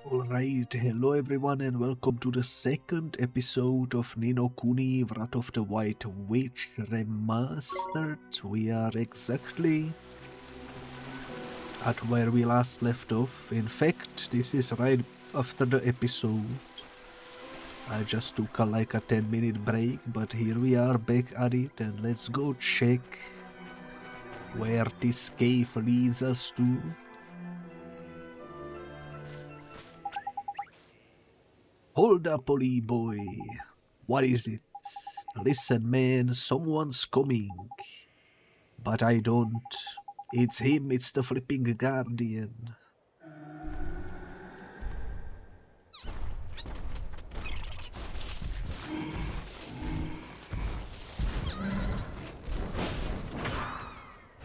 Alright, hello everyone and welcome to the second episode of Ni no Kuni Wrath of the White Witch Remastered. We are exactly at where we last left off. In fact, this is right after the episode. I just took like a 10-minute break, but here we are back at it, and let's go check where this cave leads us to. Hold up, Oli boy. What is it? Listen, man, someone's coming. But I don't. It's him, it's the flipping guardian.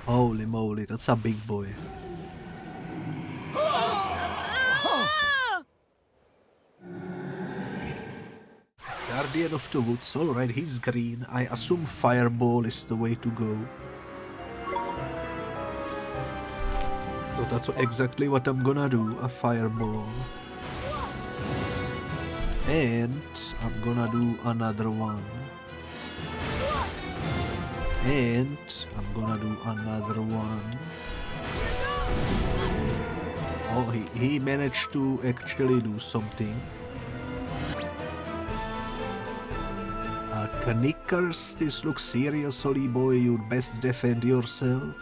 Holy moly, that's a big boy. Guardian of the Woods, alright, he's green. I assume Fireball is the way to go. So that's exactly what I'm gonna do, a Fireball. And I'm gonna do another one. And I'm gonna do another one. Oh, he managed to actually do something. Knickers, this looks serious, Oli boy. You'd best defend yourself.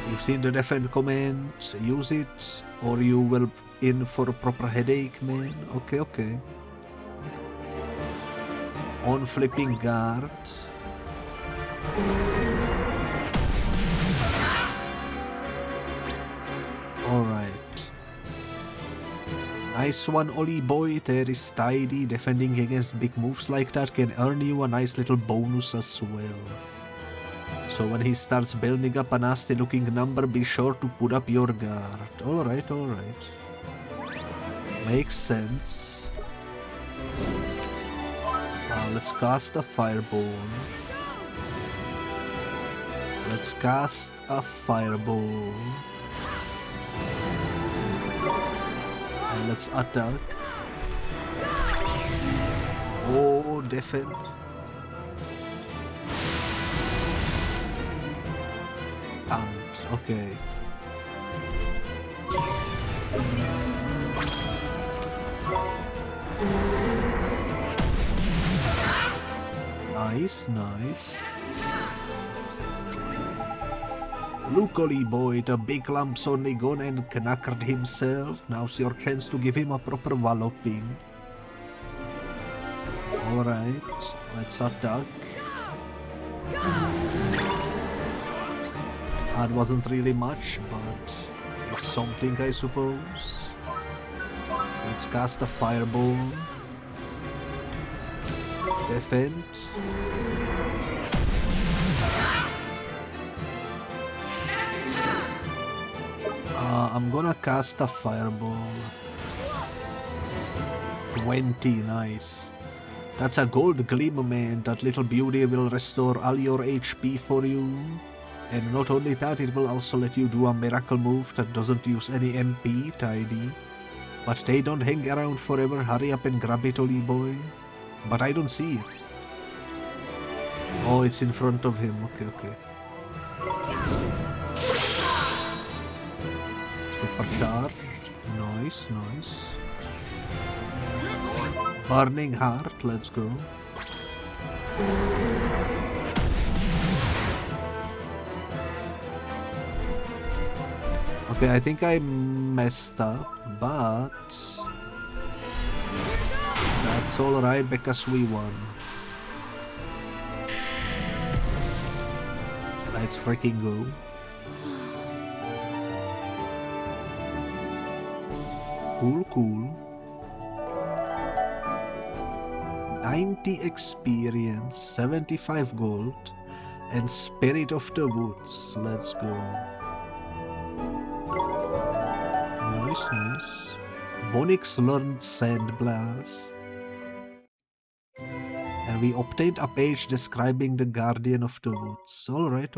You've seen the defend command, use it, or you will in for a proper headache, man. Okay. On flipping guard. Alright. Nice one, Oli boy. There is tidy. Defending against big moves like that can earn you a nice little bonus as well. So when he starts building up a nasty looking number, be sure to put up your guard. Alright. Makes sense. Let's cast a fireball. And let's attack. Oh, defend. And okay. Nice. Look, Oli boy, the big lump's only gone and knackered himself. Now's your chance to give him a proper walloping. Alright, let's attack. That wasn't really much, but it's something, I suppose. Let's cast a fireball. Defend. I'm gonna cast a fireball. 20, nice. That's a gold gleam, man. That little beauty will restore all your HP for you. And not only that, it will also let you do a miracle move that doesn't use any MP, tidy. But they don't hang around forever. Hurry up and grab it, Oli boy. But I don't see it. Oh, it's in front of him. Okay. Supercharged. Nice. Burning Heart, let's go. Okay, I think I messed up, but that's alright because we won. Let's freaking go. Cool. 90 experience, 75 gold, and Spirit of the Woods. Let's go. Nice. Bonix learned Sandblast. And we obtained a page describing the Guardian of the Woods. Alright.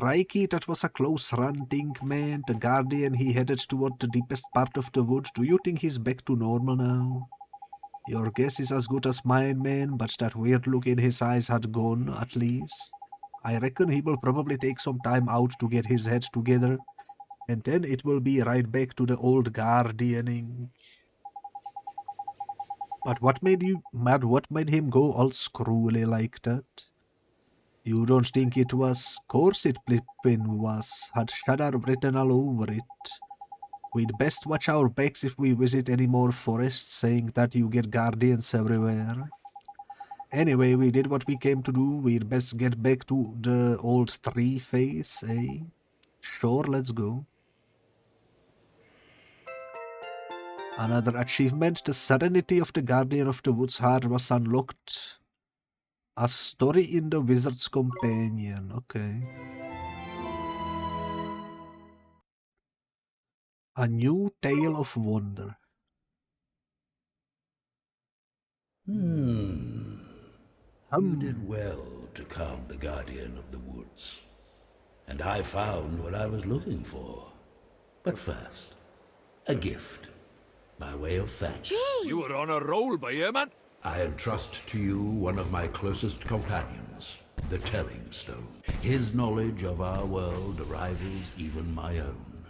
Crikey, that was a close run, think, man. The Guardian, he headed toward the deepest part of the woods. Do you think he's back to normal now? Your guess is as good as mine, man, but that weird look in his eyes had gone, at least. I reckon he will probably take some time out to get his head together, and then it will be right back to the old Guardianing. But what made him go all screwy like that? You don't think it was? Course it Blipwin was. Had Shadar written all over it. We'd best watch our backs if we visit any more forests, saying that you get guardians everywhere. Anyway, we did what we came to do. We'd best get back to the old tree face, eh? Sure, let's go. Another achievement, the Serenity of the Guardian of the Woods Heart was unlocked. A story in the Wizard's Companion, okay. A new tale of wonder. You did well to calm the Guardian of the Woods. And I found what I was looking for. But first, a gift, by way of thanks. Gee! You were on a roll, by man. I entrust to you one of my closest companions, the Telling Stone. His knowledge of our world rivals even my own.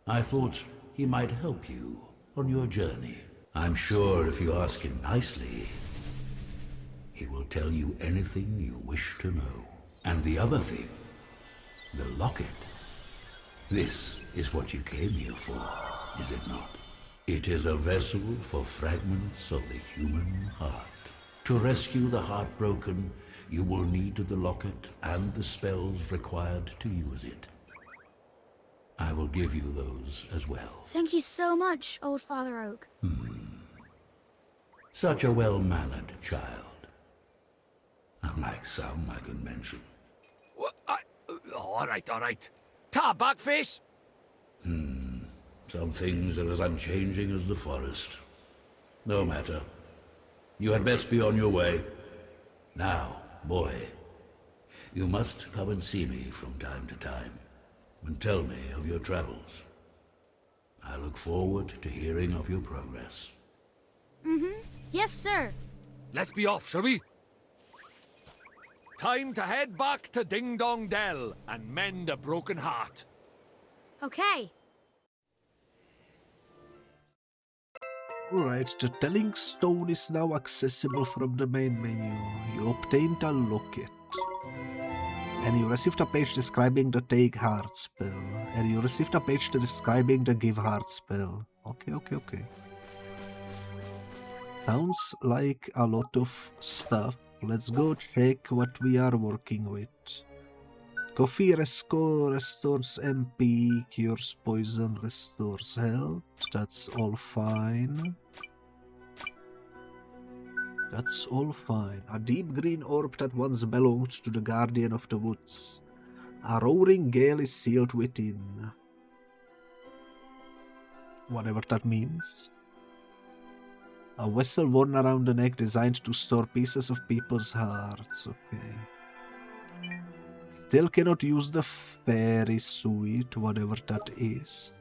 I thought he might help you on your journey. I'm sure if you ask him nicely, he will tell you anything you wish to know. And the other thing, the locket. This is what you came here for, is it not? It is a vessel for fragments of the human heart. To rescue the heartbroken, you will need the locket and the spells required to use it. I will give you those as well. Thank you so much, Old Father Oak. Such a well-mannered child. Unlike some I can mention. What? All right. Ta, backface. Some things are as unchanging as the forest. No matter. You had best be on your way. Now, boy, you must come and see me from time to time, and tell me of your travels. I look forward to hearing of your progress. Yes, sir. Let's be off, shall we? Time to head back to Ding Dong Dell and mend a broken heart. Okay. Alright, the Telling Stone is now accessible from the main menu. You obtained a locket. And you received a page describing the Take Heart spell. And you received a page describing the Give Heart spell. Okay. Sounds like a lot of stuff. Let's go check what we are working with. Coffee restores MP, cures poison, restores health. That's all fine. That's all fine. A deep green orb that once belonged to the Guardian of the Woods. A roaring gale is sealed within. Whatever that means. A vessel worn around the neck designed to store pieces of people's hearts. Okay. Still cannot use the fairy suit, whatever that is.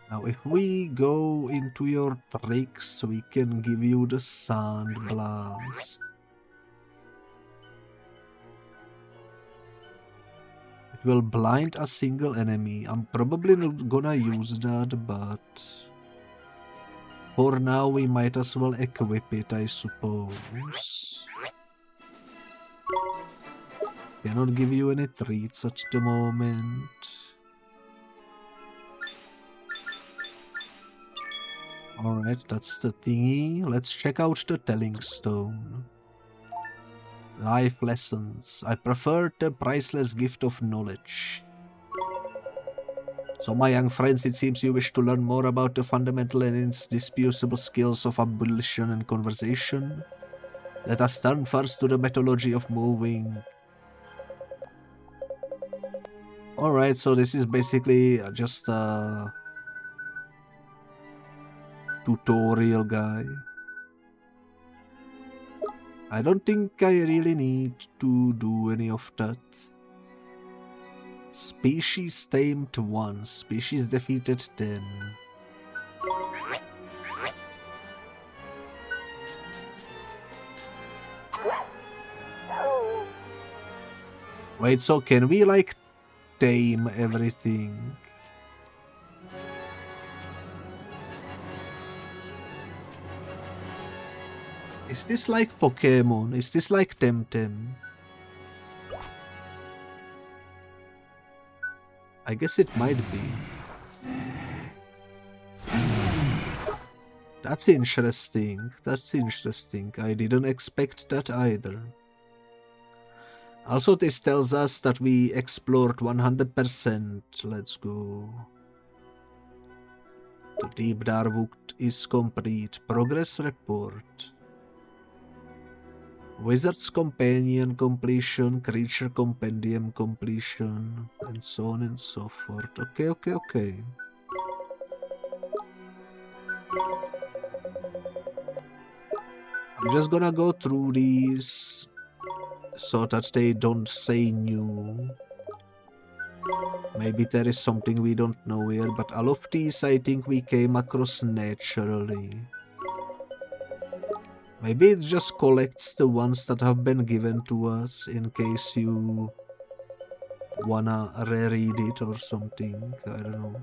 Now if we go into your tricks, we can give you the Sand Blast. It will blind a single enemy. I'm probably not gonna use that, but for now we might as well equip it, I suppose. Cannot give you any treats at the moment. Alright, that's the thingy. Let's check out the Telling Stone. Life lessons. I prefer the priceless gift of knowledge. So my young friends, it seems you wish to learn more about the fundamental and indisputable skills of abolition and conversation. Let us turn first to the methodology of moving. Alright, so this is basically just a tutorial guy. I don't think I really need to do any of that. Species tamed 1, species defeated 10. Wait, so can we like tame everything? Is this like Pokemon? Is this like Temtem? I guess it might be. That's interesting. That's interesting. I didn't expect that either. Also, this tells us that we explored 100%. Let's go. The Deep Darwood is complete. Progress report. Wizard's Companion completion, Creature Compendium completion, and so on and so forth. Okay. I'm just gonna go through these so that they don't say new. Maybe there is something we don't know here, but all of these I think we came across naturally. Maybe it just collects the ones that have been given to us in case you wanna reread it or something. I don't know.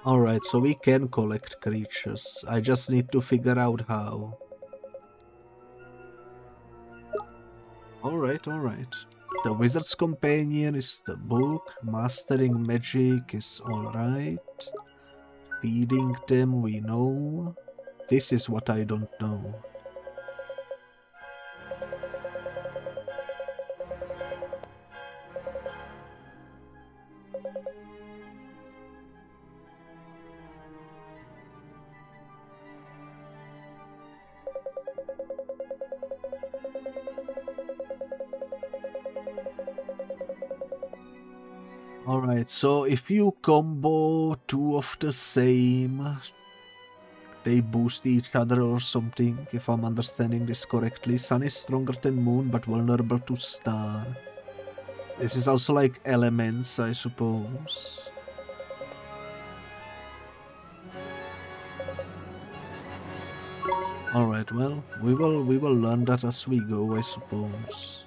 Alright, so we can collect creatures. I just need to figure out how. Alright. The Wizard's Companion is the book. Mastering Magic is alright. Feeding them we know. This is what I don't know. Alright, so if you combo 2 of the same, they boost each other or something, if I'm understanding this correctly. Sun is stronger than Moon, but vulnerable to Star. This is also like elements, I suppose. Alright, well, we will learn that as we go, I suppose.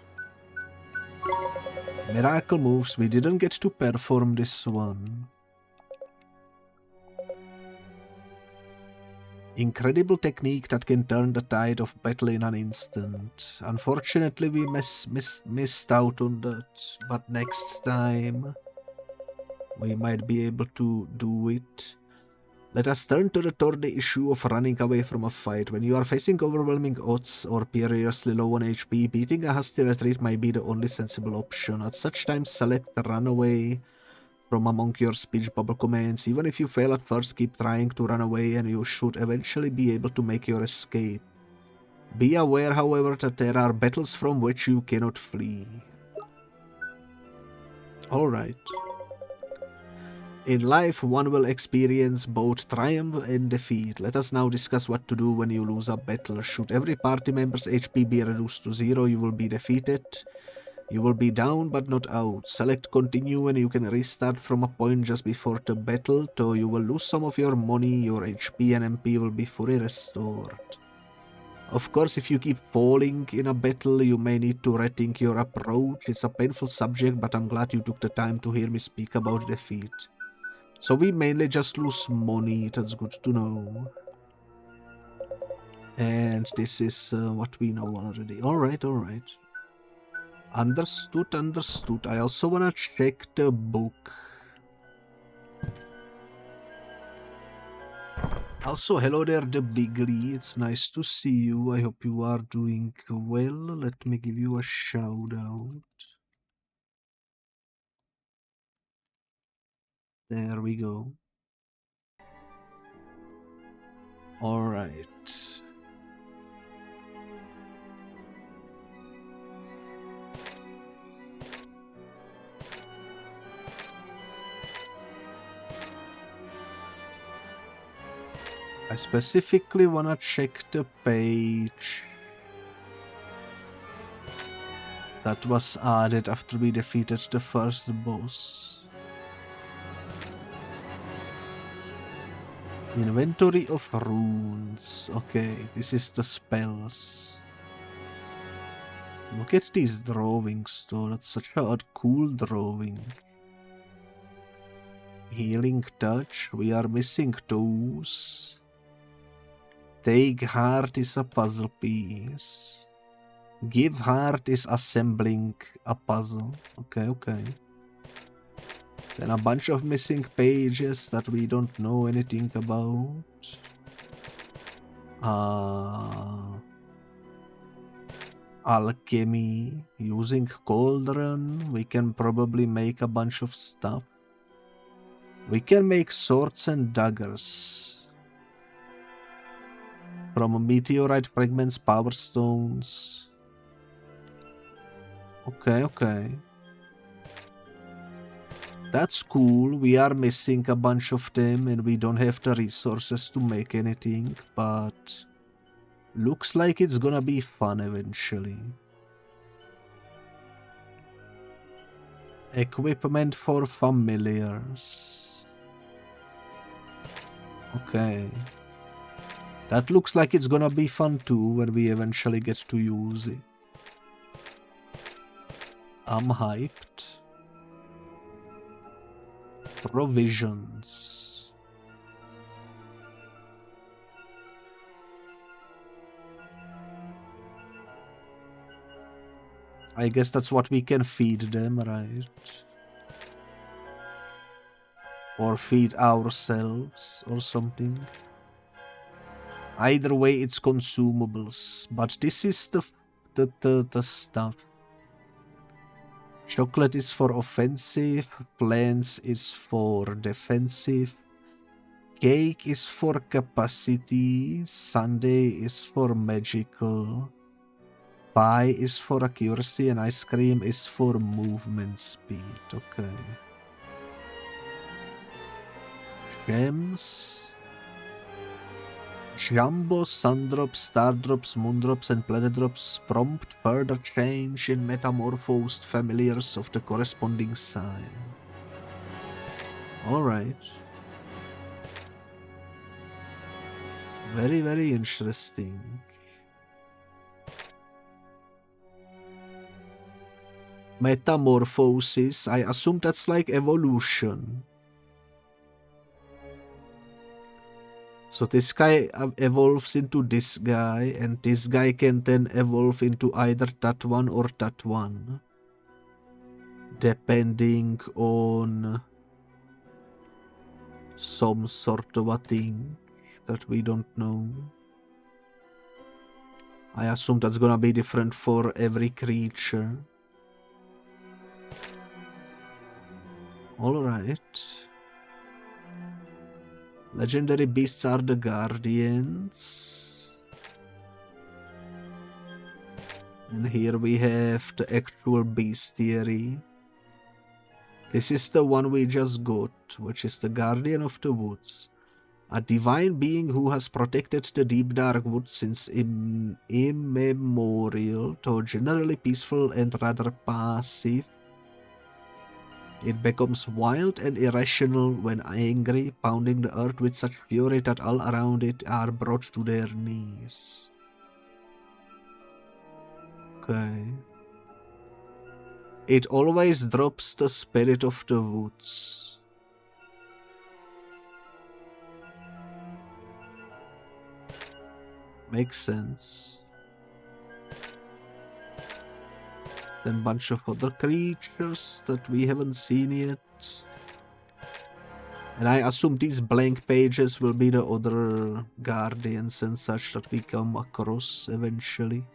Miracle moves, we didn't get to perform this one. Incredible technique that can turn the tide of battle in an instant. Unfortunately, we missed out on that, but next time we might be able to do it. Let us turn to the third issue of running away from a fight. When you are facing overwhelming odds or perilously low on HP, beating a hasty retreat might be the only sensible option. At such times, select the run away from among your speech bubble commands. Even if you fail at first, keep trying to run away and you should eventually be able to make your escape. Be aware, however, that there are battles from which you cannot flee. Alright. In life, one will experience both triumph and defeat. Let us now discuss what to do when you lose a battle. Should every party member's HP be reduced to 0, you will be defeated. You will be down but not out. Select continue and you can restart from a point just before the battle, though you will lose some of your money, your HP and MP will be fully restored. Of course, if you keep falling in a battle, you may need to rethink your approach. It's a painful subject, but I'm glad you took the time to hear me speak about defeat. So we mainly just lose money, that's good to know. And this is what we know already. Alright. Understood. I also wanna check the book. Also, hello there, the Bigly. It's nice to see you. I hope you are doing well. Let me give you a shout out. There we go. Alright. I specifically wanna check the page that was added after we defeated the first boss. Inventory of runes. Okay, this is the spells. Look at these drawings though, that's such a cool drawing. Healing touch, we are missing those. Take heart is a puzzle piece. Give heart is assembling a puzzle. Okay. Then a bunch of missing pages that we don't know anything about. Alchemy. Using cauldron, we can probably make a bunch of stuff. We can make swords and daggers. From meteorite fragments, power stones. Okay. That's cool. We are missing a bunch of them and we don't have the resources to make anything, but looks like it's gonna be fun eventually. Equipment for familiars. Okay. That looks like it's gonna be fun too when we eventually get to use it. I'm hyped. Provisions. I guess that's what we can feed them, right? Or feed ourselves or something. Either way, it's consumables. But this is the stuff. Chocolate is for offensive, plants is for defensive, cake is for capacity, sundae is for magical, pie is for accuracy, and ice cream is for movement speed. Okay. Gems. Jumbo, Sundrops, Stardrops, Moondrops, and Planetdrops prompt further change in metamorphosed familiars of the corresponding sign. Alright. Very, very interesting. Metamorphosis, I assume that's like evolution. So this guy evolves into this guy, and this guy can then evolve into either that one or that one. Depending on some sort of a thing that we don't know. I assume that's gonna be different for every creature. Alright. Legendary beasts are the guardians. And here we have the actual bestiary. This is the one we just got, which is the guardian of the woods. A divine being who has protected the deep dark woods since immemorial, though generally peaceful and rather passive. It becomes wild and irrational when angry, pounding the earth with such fury that all around it are brought to their knees. Okay. It always drops the spirit of the woods. Makes sense. Then bunch of other creatures that we haven't seen yet. And I assume these blank pages will be the other guardians and such that we come across eventually.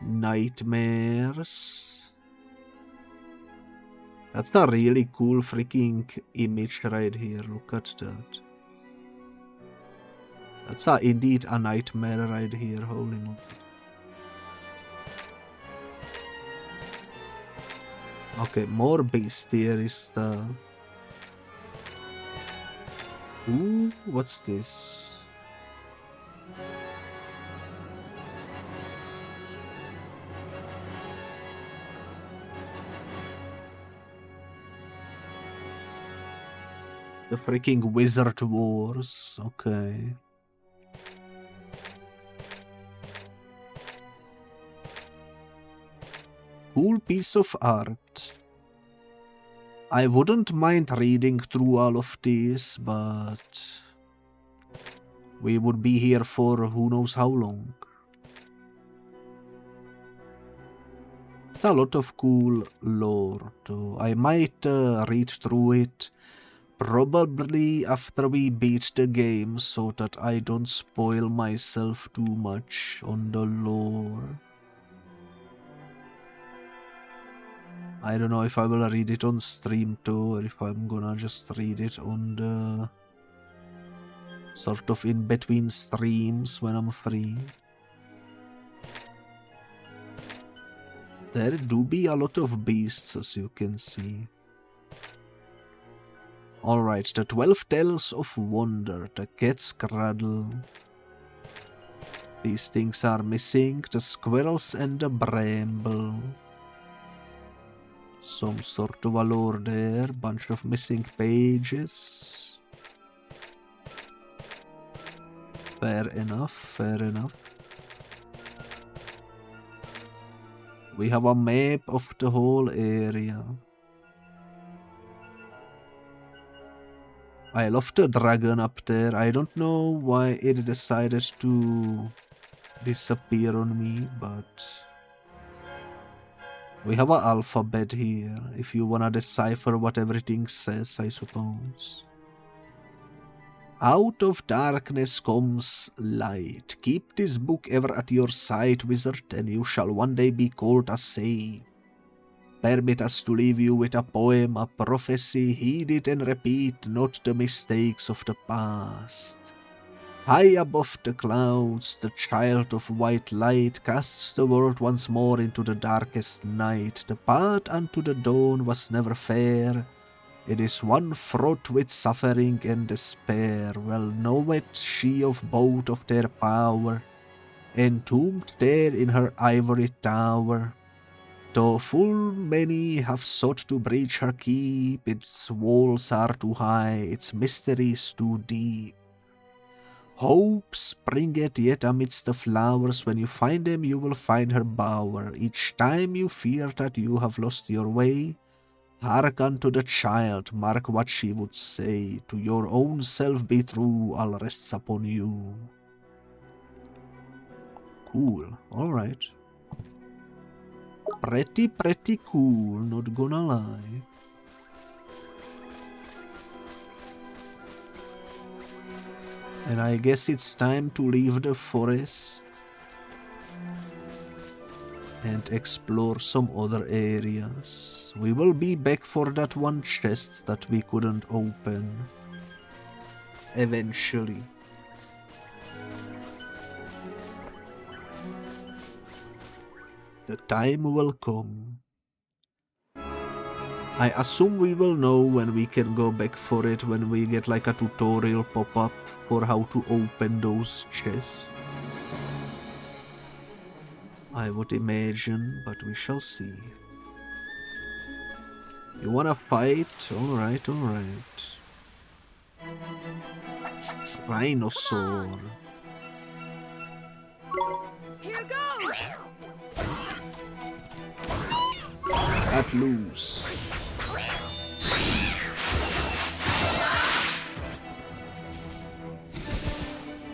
Nightmares. That's a really cool freaking image right here. Look at that. That's indeed a nightmare right here. Holy moly. Okay, more bestiary stuff. Ooh, what's this? The freaking Wizard Wars. Okay. Cool piece of art. I wouldn't mind reading through all of these, but we would be here for who knows how long. It's a lot of cool lore, too. I might read through it, probably after we beat the game, so that I don't spoil myself too much on the lore. I don't know if I will read it on stream too, or if I'm gonna just read it on the sort of in between streams when I'm free. There do be a lot of beasts, as you can see. Alright, the 12 Tales of Wonder, the Cat's Cradle. These things are missing, the squirrels and the bramble. Some sort of a lore there, bunch of missing pages. Fair enough, fair enough. We have a map of the whole area. I love the dragon up there. I don't know why it decided to disappear on me, but we have an alphabet here, if you wanna decipher what everything says, I suppose. Out of darkness comes light. Keep this book ever at your side, wizard, and you shall one day be called a sage. Permit us to leave you with a poem, a prophecy, heed it and repeat, not the mistakes of the past. High above the clouds, the child of white light casts the world once more into the darkest night. The path unto the dawn was never fair. It is one fraught with suffering and despair. Well knoweth she of both of their power, entombed there in her ivory tower. Though full many have sought to breach her keep, its walls are too high, its mysteries too deep. Hope springeth yet amidst the flowers, when you find them you will find her bower. Each time you fear that you have lost your way, hark unto the child, mark what she would say. To your own self be true, all rests upon you. Cool, alright. Pretty cool, not gonna lie. And I guess it's time to leave the forest and explore some other areas. We will be back for that one chest that we couldn't open. Eventually. The time will come. I assume we will know when we can go back for it, when we get like a tutorial pop up for how to open those chests. I would imagine, but we shall see. You wanna fight? Alright, alright. Rhinosaur. Here goes! At loose.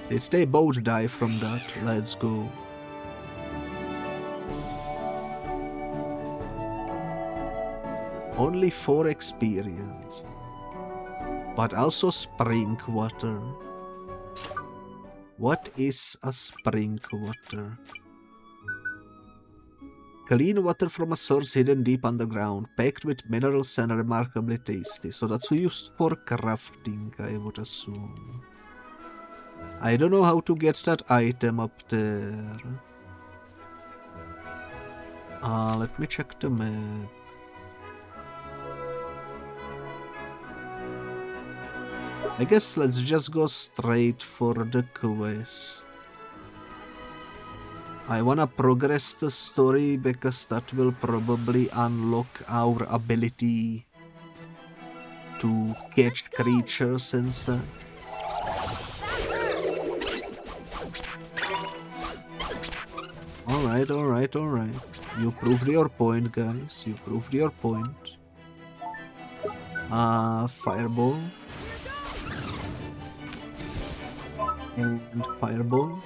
Did they both die from that? Let's go. Only 4 experience. But also spring water. What is a spring water? Clean water from a source hidden deep underground, packed with minerals and remarkably tasty. So that's used for crafting, I would assume. I don't know how to get that item up there. Let me check the map. I guess let's just go straight for the quest. I wanna progress the story because that will probably unlock our ability to catch creatures and such. Alright, alright, alright. You proved your point, guys. You proved your point. Fireball. And fireball.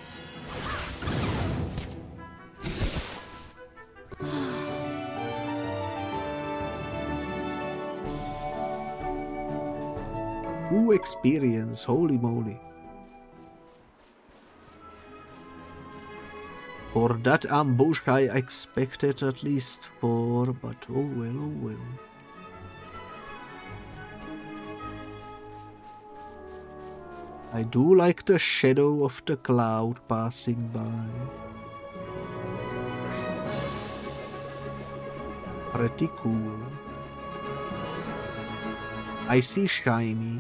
Ooh, experience. Holy moly. For that ambush I expected at least 4, but oh well, oh well. I do like the shadow of the cloud passing by. Pretty cool. I see shiny.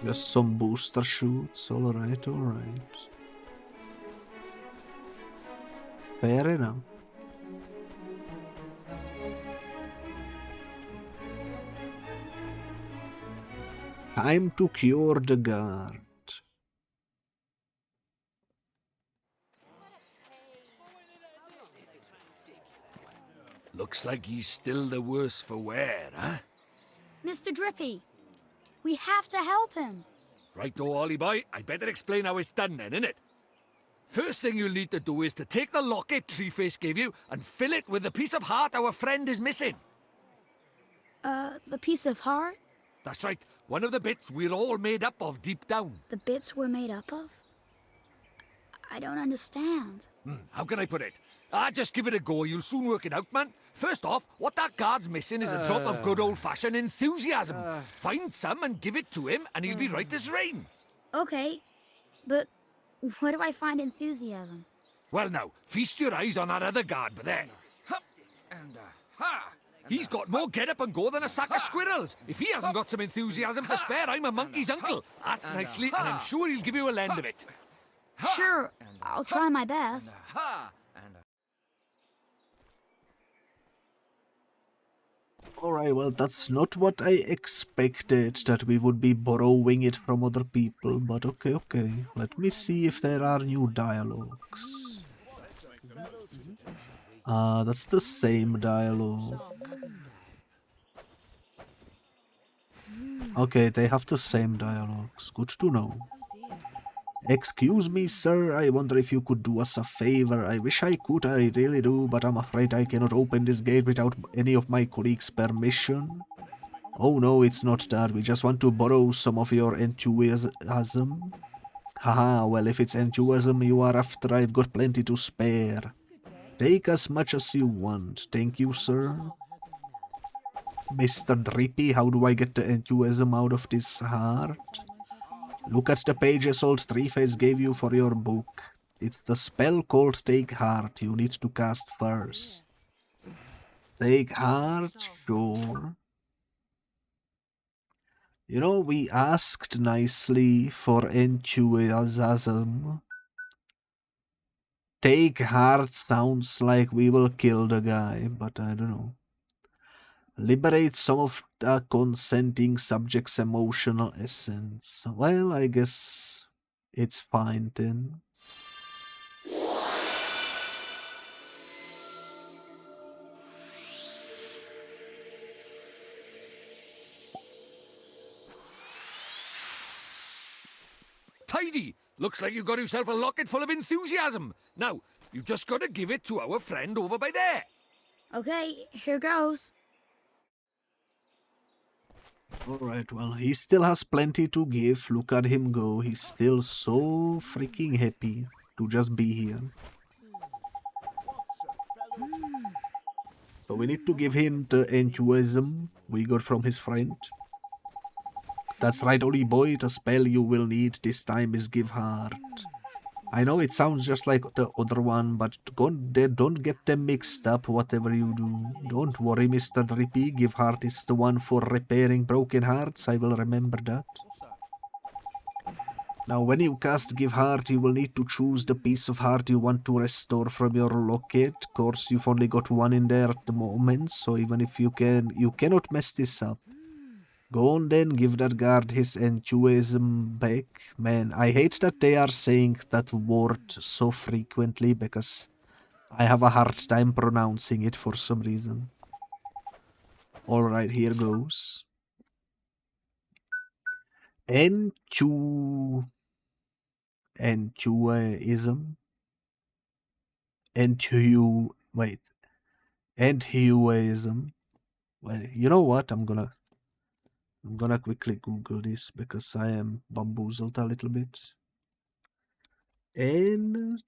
Just some booster shoots, alright, alright. Fair enough. Time to cure the guard. Looks like he's still the worse for wear, huh? Mr. Drippy, we have to help him. Right though, Ollie boy, I better explain how it's done then, innit? First thing you'll need to do is to take the locket Treeface gave you and fill it with the piece of heart our friend is missing. The piece of heart? That's right, one of the bits we're all made up of deep down. The bits we're made up of? I don't understand. How can I put it? Just give it a go, you'll soon work it out, man. First off, what that guard's missing is a drop of good old-fashioned enthusiasm. Find some and give it to him, and he'll be right as rain. Okay, but where do I find enthusiasm? Well now, feast your eyes on that other guard, but there. He's got more get-up and go than a sack of squirrels. If he hasn't got some enthusiasm to spare, I'm a monkey's uncle. Ask nicely, and I'm sure he'll give you a lend of it. Sure, I'll try my best. Alright, well, that's not what I expected, that we would be borrowing it from other people, but okay, okay. Let me see if there are new dialogues. That's the same dialogue. Okay, they have the same dialogues. Good to know. Excuse me, sir, I wonder if you could do us a favor. I wish I could, I really do, but I'm afraid I cannot open this gate without any of my colleagues' permission. Oh no, it's not that, we just want to borrow some of your enthusiasm. Haha, well, if it's enthusiasm you are after, I've got plenty to spare. Take as much as you want, thank you, sir. Mr. Drippy, how do I get the enthusiasm out of this heart? Look at the pages old Treeface gave you for your book. It's the spell called Take Heart you need to cast first. Take Heart, sure. You know, we asked nicely for enthusiasm. Take Heart sounds like we will kill the guy, but I don't know. Liberate some of the consenting subject's emotional essence. Well, I guess it's fine then. Tidy! Looks like you got yourself a locket full of enthusiasm. Now, you just got to give it to our friend over by there. Okay, here goes. Alright, well, he still has plenty to give. Look at him go. He's still so freaking happy to just be here. So we need to give him the enthusiasm we got from his friend. That's right, Ollie boy. The spell you will need this time is Give Heart. I know it sounds just like the other one, but don't get them mixed up, whatever you do. Don't worry, Mr. Drippy. Give Hearth is the one for repairing broken hearts. I will remember that. Now, when you cast Give Hearth, you will need to choose the piece of heart you want to restore from your locket. Of course, you've only got one in there at the moment, so even if you cannot mess this up. Go on then, give that guard his enthusiasm back. Man, I hate that they are saying that word so frequently because I have a hard time pronouncing it for some reason. Alright, here goes. Enthusiasm. Enthusiasm. Well, you know what? I'm gonna quickly Google this because I am bamboozled a little bit. Enthusiasm.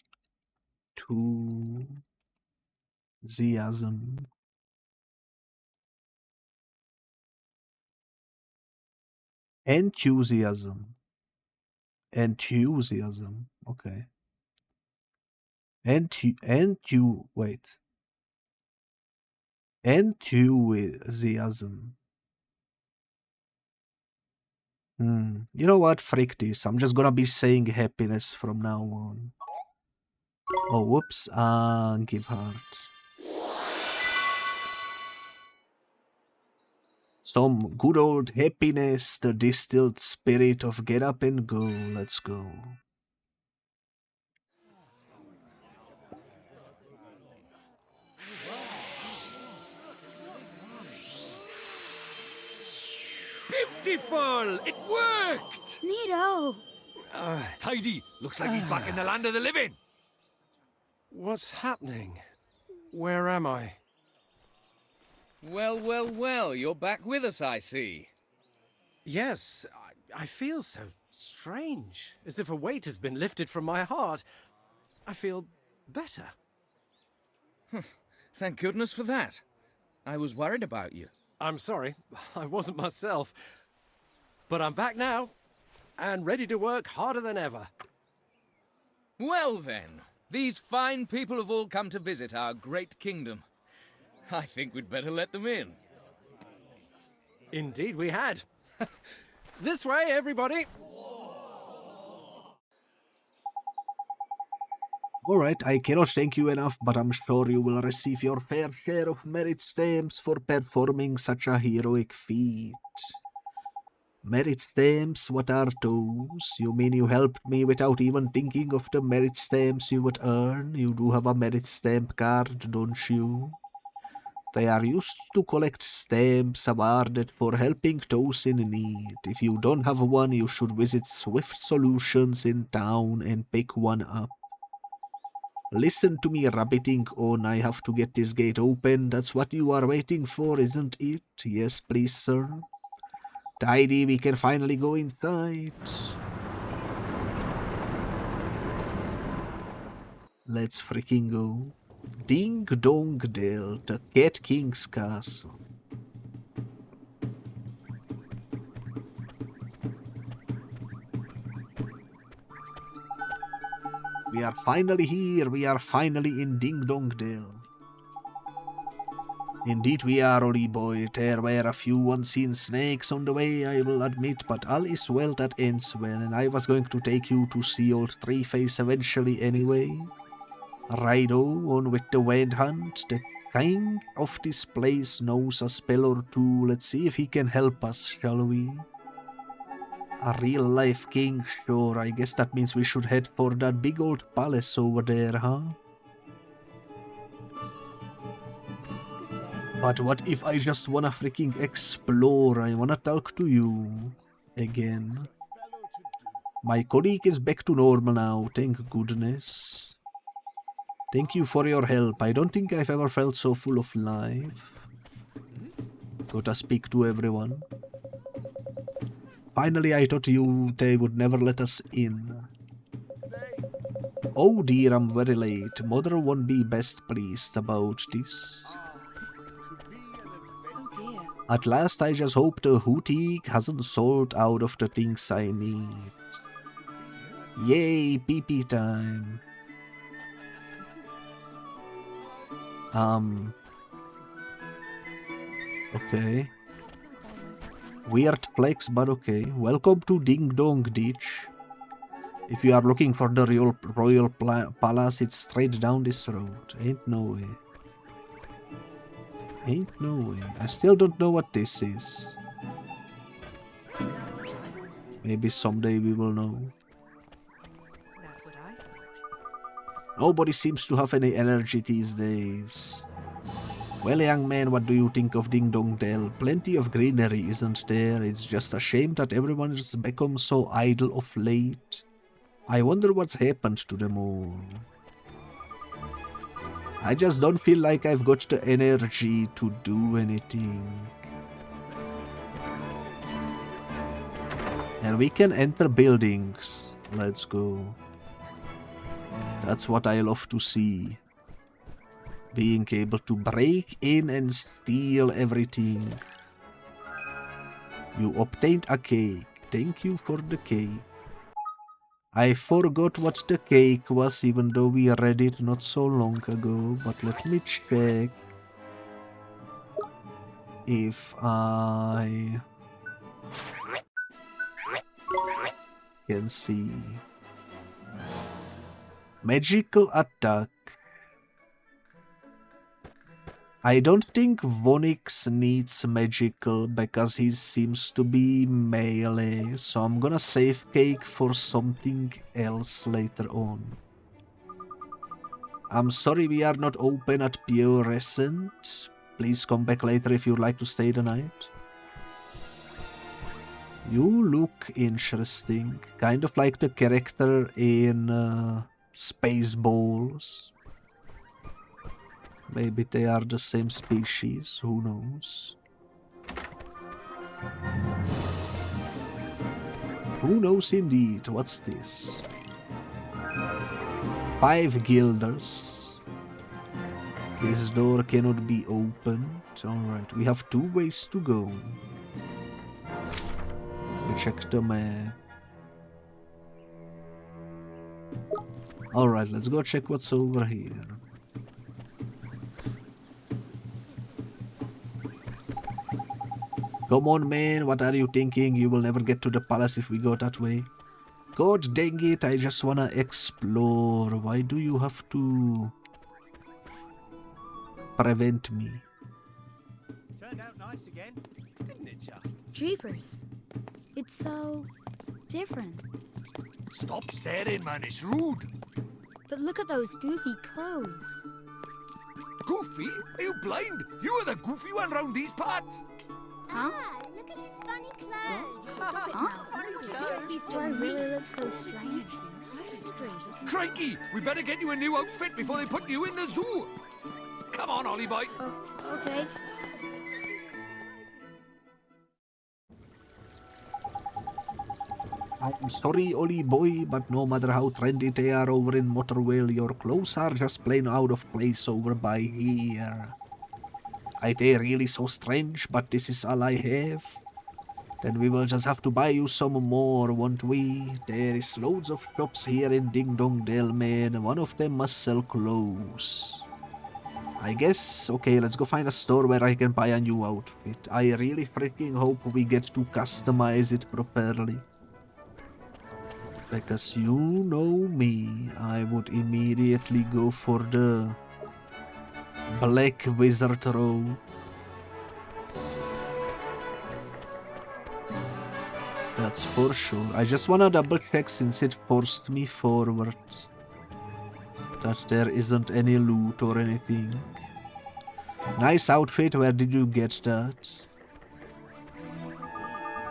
Enthusiasm. Enthusiasm. Okay. Wait. Enthusiasm. You know what? Freak this. I'm just gonna be saying happiness from now on. Oh, whoops. Give Hearth. Some good old happiness, the distilled spirit of get up and go. Let's go. Beautiful! It worked! Neato. Tidy. Looks like he's back in the land of the living. What's happening? Where am I? Well, well, well, you're back with us, I see. Yes, I feel so strange, as if a weight has been lifted from my heart. I feel better. Thank goodness for that. I was worried about you. I'm sorry, I wasn't myself. But I'm back now, and ready to work harder than ever. Well then, these fine people have all come to visit our great kingdom. I think we'd better let them in. Indeed we had. This way, everybody! Alright, I cannot thank you enough, but I'm sure you will receive your fair share of merit stamps for performing such a heroic feat. Merit stamps, what are those? You mean you helped me without even thinking of the merit stamps you would earn? You do have a merit stamp card, don't you? They are used to collect stamps awarded for helping those in need. If you don't have one, you should visit Swift Solutions in town and pick one up. Listen to me rabbiting on, I have to get this gate open. That's what you are waiting for, isn't it? Yes, please, sir. Tidy, we can finally go inside. Let's freaking go. Ding Dong Dell, the Cat King's castle. We are finally here, we are finally in Ding Dong Dell. Indeed we are, Ollie boy. There were a few unseen snakes on the way, I will admit, but all is well that ends well, and I was going to take you to see old Three-Face eventually anyway. Righto, on with the Wand Hunt. The king of this place knows a spell or two. Let's see if he can help us, shall we? A real-life king, sure. I guess that means we should head for that big old palace over there, huh? But what if I just wanna freaking explore? I wanna talk to you again. My colleague is back to normal now, thank goodness. Thank you for your help. I don't think I've ever felt so full of life. Gotta speak to everyone. Finally, I thought they would never let us in. Oh dear, I'm very late. Mother won't be best pleased about this. At last, I just hope the Hootie hasn't sold out of the things I need. Yay, PP time. Okay. Weird flex, but okay. Welcome to Ding Dong Ditch. If you are looking for the royal palace, it's straight down this road. Ain't no way. Ain't no way. I still don't know what this is. Maybe someday we will know. That's what I thought. Nobody seems to have any energy these days. Well, young man, what do you think of Ding Dong Dell? Plenty of greenery, isn't there? It's just a shame that everyone has become so idle of late. I wonder what's happened to them all. I just don't feel like I've got the energy to do anything. And we can enter buildings. Let's go. That's what I love to see. Being able to break in and steal everything. You obtained a cake. Thank you for the cake. I forgot what the cake was, even though we read it not so long ago. But let me check if I can see. Magical attack. I don't think Vonix needs magical because he seems to be melee, so I'm gonna save cake for something else later on. I'm sorry we are not open at Pure Recent. Please come back later if you'd like to stay the night. You look interesting, kind of like the character in Spaceballs. Maybe they are the same species, who knows? Who knows indeed? What's this? 5 guilders. This door cannot be opened. Alright, we have 2 ways to go. We check the map. Alright, let's go check what's over here. Come on, man, what are you thinking? You will never get to the palace if we go that way. God dang it, I just wanna explore. Why do you have to prevent me? Turned out nice again, didn't it, just? Jeepers. It's so different. Stop staring, man, it's rude. But look at those goofy clothes. Goofy? Are you blind? You are the goofy one round these parts. Huh? Look at his funny clothes. Do I really look so strange? Crikey, we better get you a new outfit before they put you in the zoo. Come on, Ollie boy. Okay. I'm sorry, Ollie boy, but no matter how trendy they are over in Motorwell, your clothes are just plain out of place over by here. Are they really so strange, but this is all I have? Then we will just have to buy you some more, won't we? There is loads of shops here in Ding Dong Dell, man. One of them must sell clothes. I guess, okay, let's go find a store where I can buy a new outfit. I really freaking hope we get to customize it properly. Because you know me, I would immediately go for the Black Wizard robe. That's for sure. I just wanna double check since it forced me forward that there isn't any loot or anything. Nice outfit, where did you get that?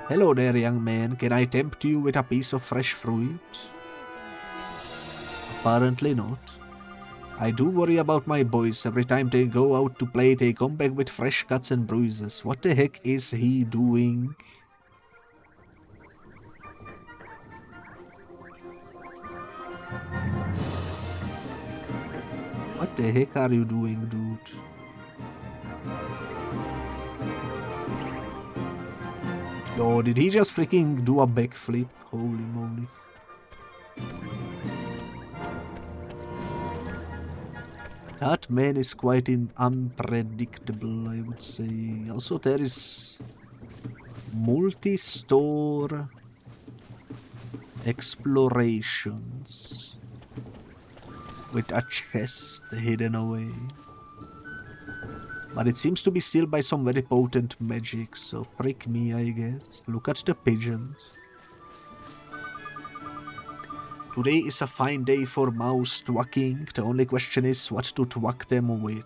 Hello there, young man. Can I tempt you with a piece of fresh fruit? Apparently not. I do worry about my boys. Every time they go out to play, they come back with fresh cuts and bruises. What the heck is he doing? What the heck are you doing, dude? Oh, did he just freaking do a backflip? Holy moly. That man is quite unpredictable, I would say. Also, there is multi-store explorations with a chest hidden away. But it seems to be sealed by some very potent magic, so frick me, I guess. Look at the pigeons. Today is a fine day for mouse twacking. The only question is what to twack them with.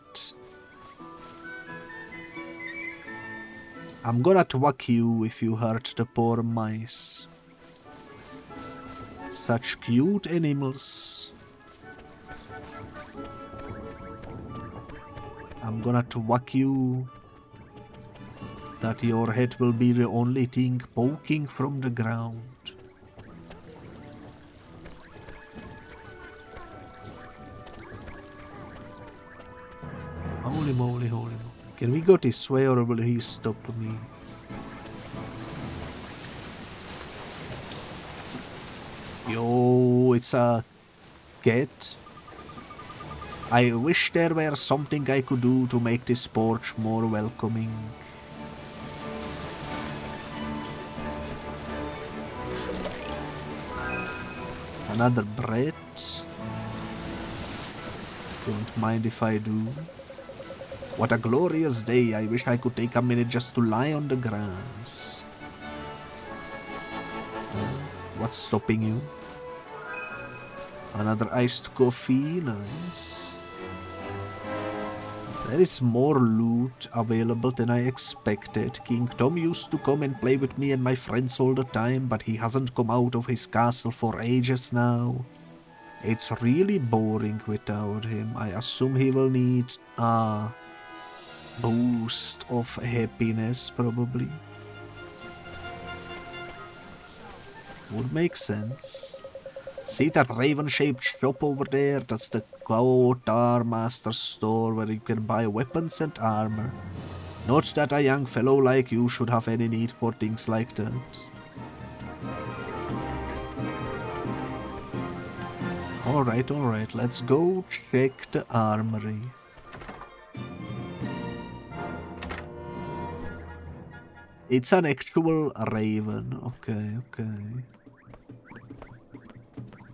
I'm gonna twack you if you hurt the poor mice. Such cute animals. I'm gonna twack you that your head will be the only thing poking from the ground. Holy moly, holy moly. Can we go this way or will he stop me? Yo, it's a cat. I wish there were something I could do to make this porch more welcoming. Another bread. Don't mind if I do. What a glorious day. I wish I could take a minute just to lie on the grass. What's stopping you? Another iced coffee. Nice. There is more loot available than I expected. King Tom used to come and play with me and my friends all the time, but he hasn't come out of his castle for ages now. It's really boring without him. I assume he will need a boost of happiness, probably. Would make sense. See that raven-shaped shop over there? That's the Kotar Master store where you can buy weapons and armor. Not that a young fellow like you should have any need for things like that. Alright, let's go check the armory. It's an actual raven. Okay.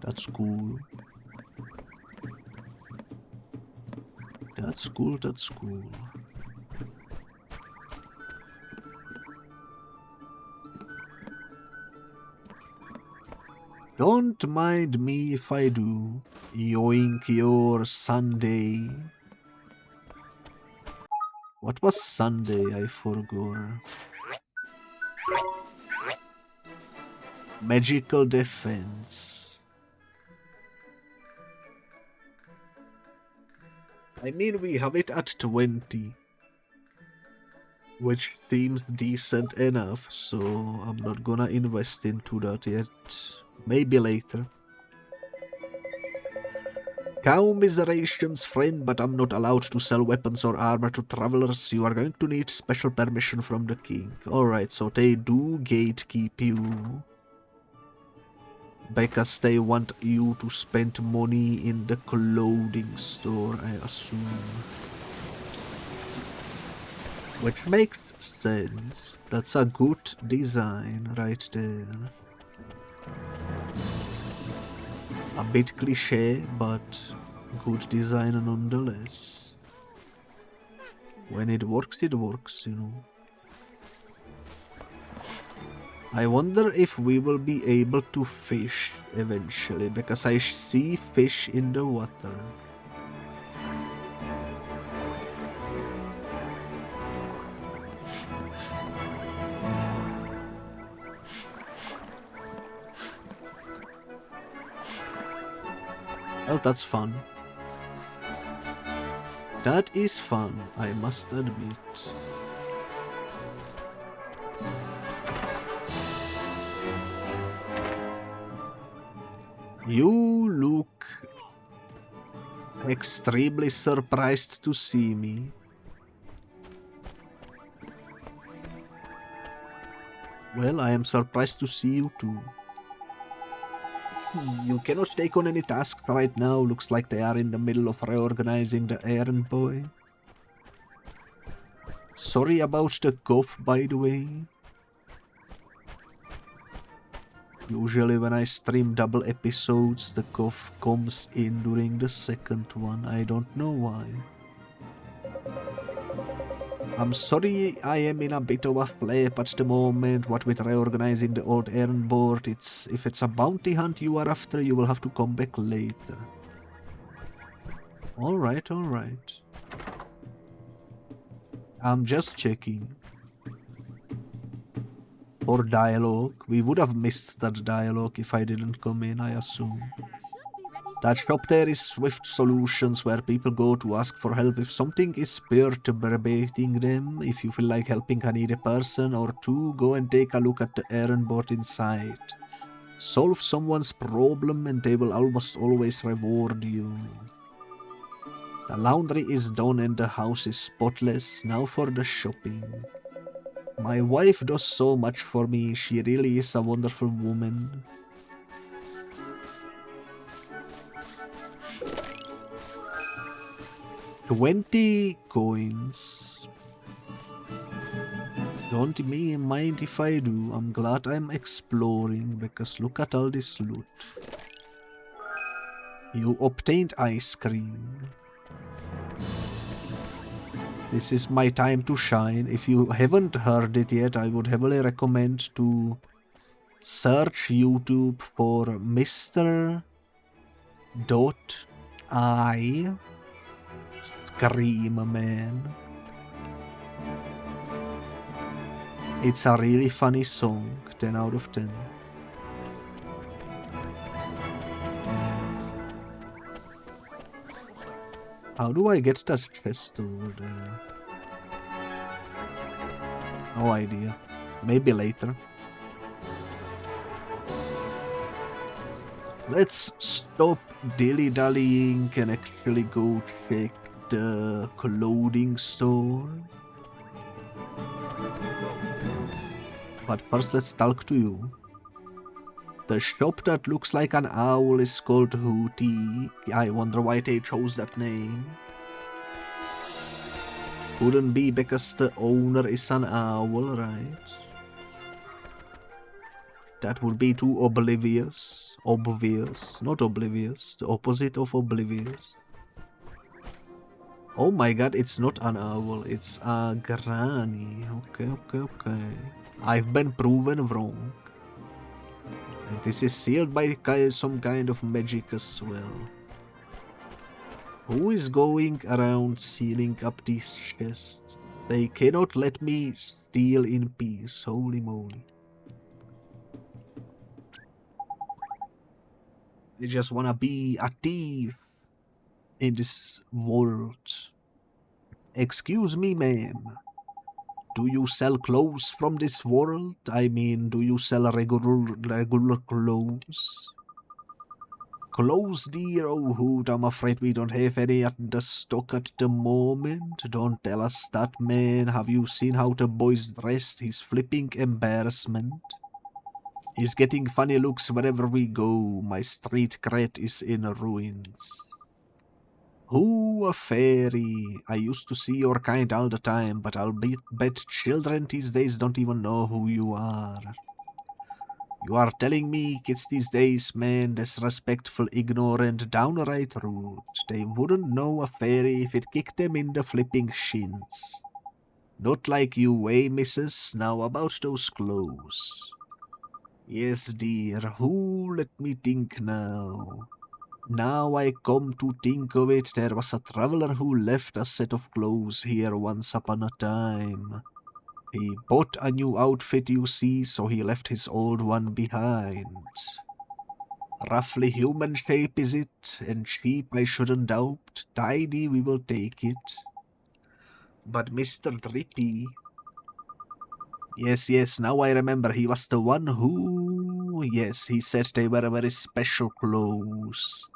That's cool. That's cool. Don't mind me if I do. Yoink your Sunday. What was Sunday? I forgot. Magical defense. I mean, we have it at 20. Which seems decent enough, so I'm not gonna invest into that yet. Maybe later. Commiserations, friend, but I'm not allowed to sell weapons or armor to travelers. You are going to need special permission from the king. Alright, so they do gatekeep you. Because they want you to spend money in the clothing store, I assume. Which makes sense. That's a good design right there. A bit cliché, but good design nonetheless. When it works, you know. I wonder if we will be able to fish eventually, because I see fish in the water. Well, that's fun. That is fun, I must admit. You look extremely surprised to see me. Well, I am surprised to see you too. You cannot take on any tasks right now. Looks like they are in the middle of reorganizing the errand boy. Sorry about the cough, by the way. Usually when I stream double episodes, the cough comes in during the second one. I don't know why. I'm sorry I am in a bit of a flap at the moment, what with reorganizing the old errand board. If it's a bounty hunt you are after, you will have to come back later. Alright, alright. I'm just checking. For dialogue. We would have missed that dialogue if I didn't come in, I assume. That shop there is Swift Solutions, where people go to ask for help if something is perturbating them. If you feel like helping a needy person or two, go and take a look at the errand board inside. Solve someone's problem and they will almost always reward you. The laundry is done and the house is spotless. Now for the shopping. My wife does so much for me. She really is a wonderful woman. $20 coins. Don't mind if I do. I'm glad I'm exploring because look at all this loot. You obtained ice cream. This is my time to shine. If you haven't heard it yet, I would heavily recommend to search YouTube for Mr. I Scream Man. It's a really funny song. 10 out of 10. How do I get that chest over there? No idea. Maybe later. Let's stop dilly-dallying and actually go check the clothing store. But first let's talk to you. The shop that looks like an owl is called Hootie. I wonder why they chose that name. Couldn't be because the owner is an owl, right? That would be too oblivious. Obvious. Not oblivious. The opposite of oblivious. Oh my god, it's not an owl. It's a granny. Okay. I've been proven wrong. And this is sealed by some kind of magic as well. Who is going around sealing up these chests? They cannot let me steal in peace. Holy moly. I just wanna be a thief in this world. Excuse me, ma'am. Do you sell clothes from this world? I mean, do you sell regular clothes? Clothes, dear? Oh, Hoot, I'm afraid we don't have any at the stock at the moment. Don't tell us that, man. Have you seen how the boy's dressed? He's flipping embarrassment. He's getting funny looks wherever we go. My street cred is in ruins. Who, a fairy? I used to see your kind all the time, but I'll bet children these days don't even know who you are. You are telling me kids these days, man, disrespectful, ignorant, downright rude. They wouldn't know a fairy if it kicked them in the flipping shins. Not like you, eh, missus? Now about those clothes. Yes, dear, who? Let me think now. Now I come to think of it, there was a traveler who left a set of clothes here once upon a time. He bought a new outfit, you see, so he left his old one behind. Roughly human shape is it, and cheap I shouldn't doubt. Tidy, we will take it. But Mr. Drippy... Yes, now I remember, he was the one who... Yes, he said they were very special clothes.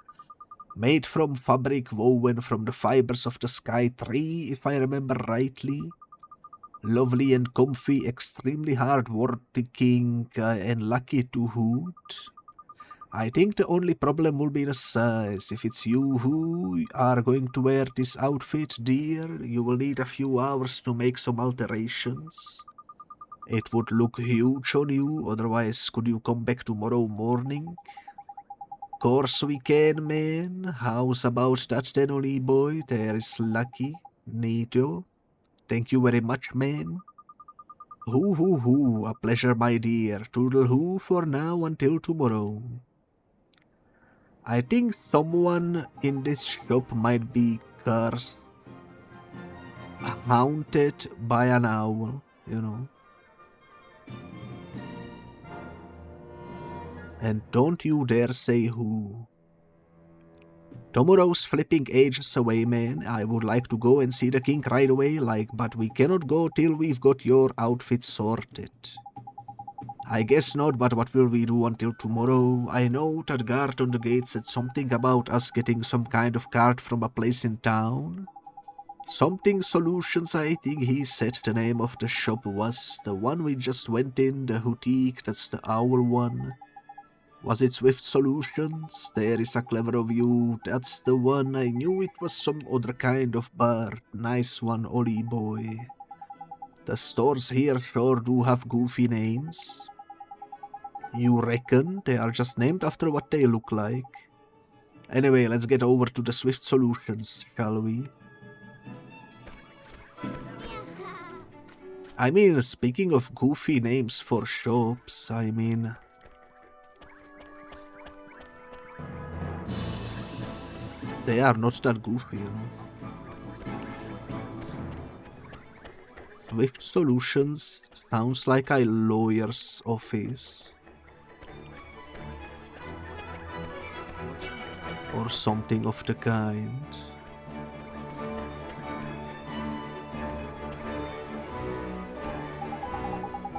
Made from fabric woven from the fibers of the sky tree, if I remember rightly. Lovely and comfy, extremely hard working and lucky to hoot. I think the only problem will be the size. If it's you who are going to wear this outfit, dear, you will need a few hours to make some alterations. It would look huge on you, otherwise could you come back tomorrow morning? Course we can, man. How's about that then, Oli boy? There is lucky. Neato. Thank you very much, ma'am. Hoo, a pleasure, my dear. Toodle-hoo for now until tomorrow. I think someone in this shop might be cursed, haunted by an owl, you know. And don't you dare say who. Tomorrow's flipping ages away, man. I would like to go and see the king right away, but we cannot go till we've got your outfit sorted. I guess not, but what will we do until tomorrow? I know that guard on the gate said something about us getting some kind of card from a place in town. Something Solutions, I think he said the name of the shop was. The one we just went in, the boutique, that's the owl one. Was it Swift Solutions? There is a clever of you. That's the one. I knew it was some other kind of bird. Nice one, Oli boy. The stores here sure do have goofy names. You reckon? They are just named after what they look like. Anyway, let's get over to the Swift Solutions, shall we? I mean, speaking of goofy names for shops, I mean... they are not that goofy, you know. Swift Solutions sounds like a lawyer's office. Or something of the kind.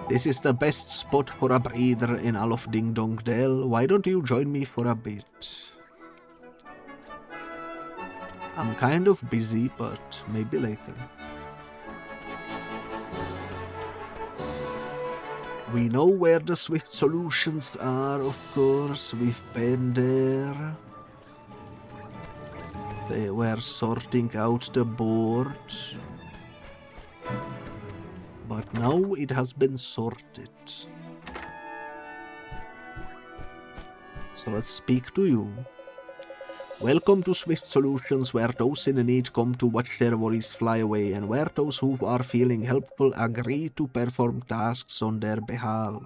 This is the best spot for a breather in all of Ding Dong Dell. Why don't you join me for a bit? I'm kind of busy, but maybe later. We know where the Swift Solutions are, of course. We've been there. They were sorting out the board. But now it has been sorted. So let's speak to you. Welcome to Swift Solutions, where those in need come to watch their worries fly away, and where those who are feeling helpful agree to perform tasks on their behalf.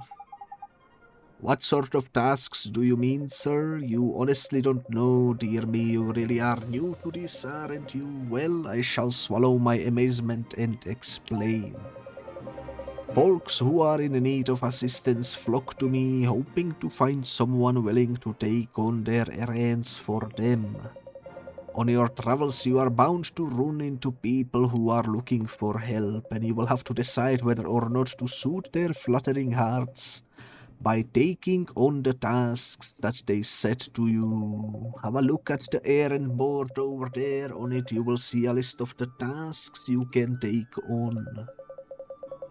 What sort of tasks do you mean, sir? You honestly don't know, dear me. You really are new to this, aren't you? Well, I shall swallow my amazement and explain. Folks who are in need of assistance flock to me, hoping to find someone willing to take on their errands for them. On your travels, you are bound to run into people who are looking for help, and you will have to decide whether or not to suit their fluttering hearts by taking on the tasks that they set to you. Have a look at the errand board over there. On it you will see a list of the tasks you can take on.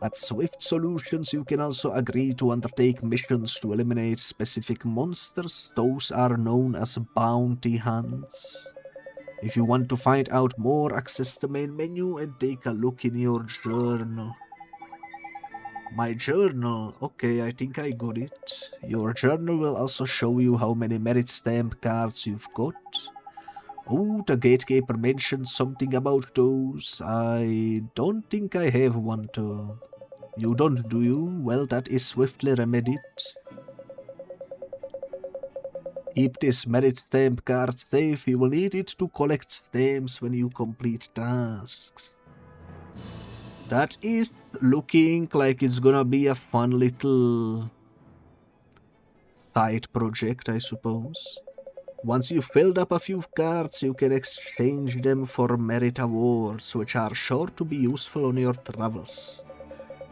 At Swift Solutions, you can also agree to undertake missions to eliminate specific monsters. Those are known as bounty hunts. If you want to find out more, access the main menu and take a look in your journal. My journal? Okay, I think I got it. Your journal will also show you how many merit stamp cards you've got. Oh, the gatekeeper mentioned something about those. I don't think I have one too. You don't, do you? Well, that is swiftly remedied. Keep this merit stamp card safe. You will need it to collect stamps when you complete tasks. That is looking like it's gonna be a fun little side project, I suppose. Once you've filled up a few cards, you can exchange them for merit awards, which are sure to be useful on your travels.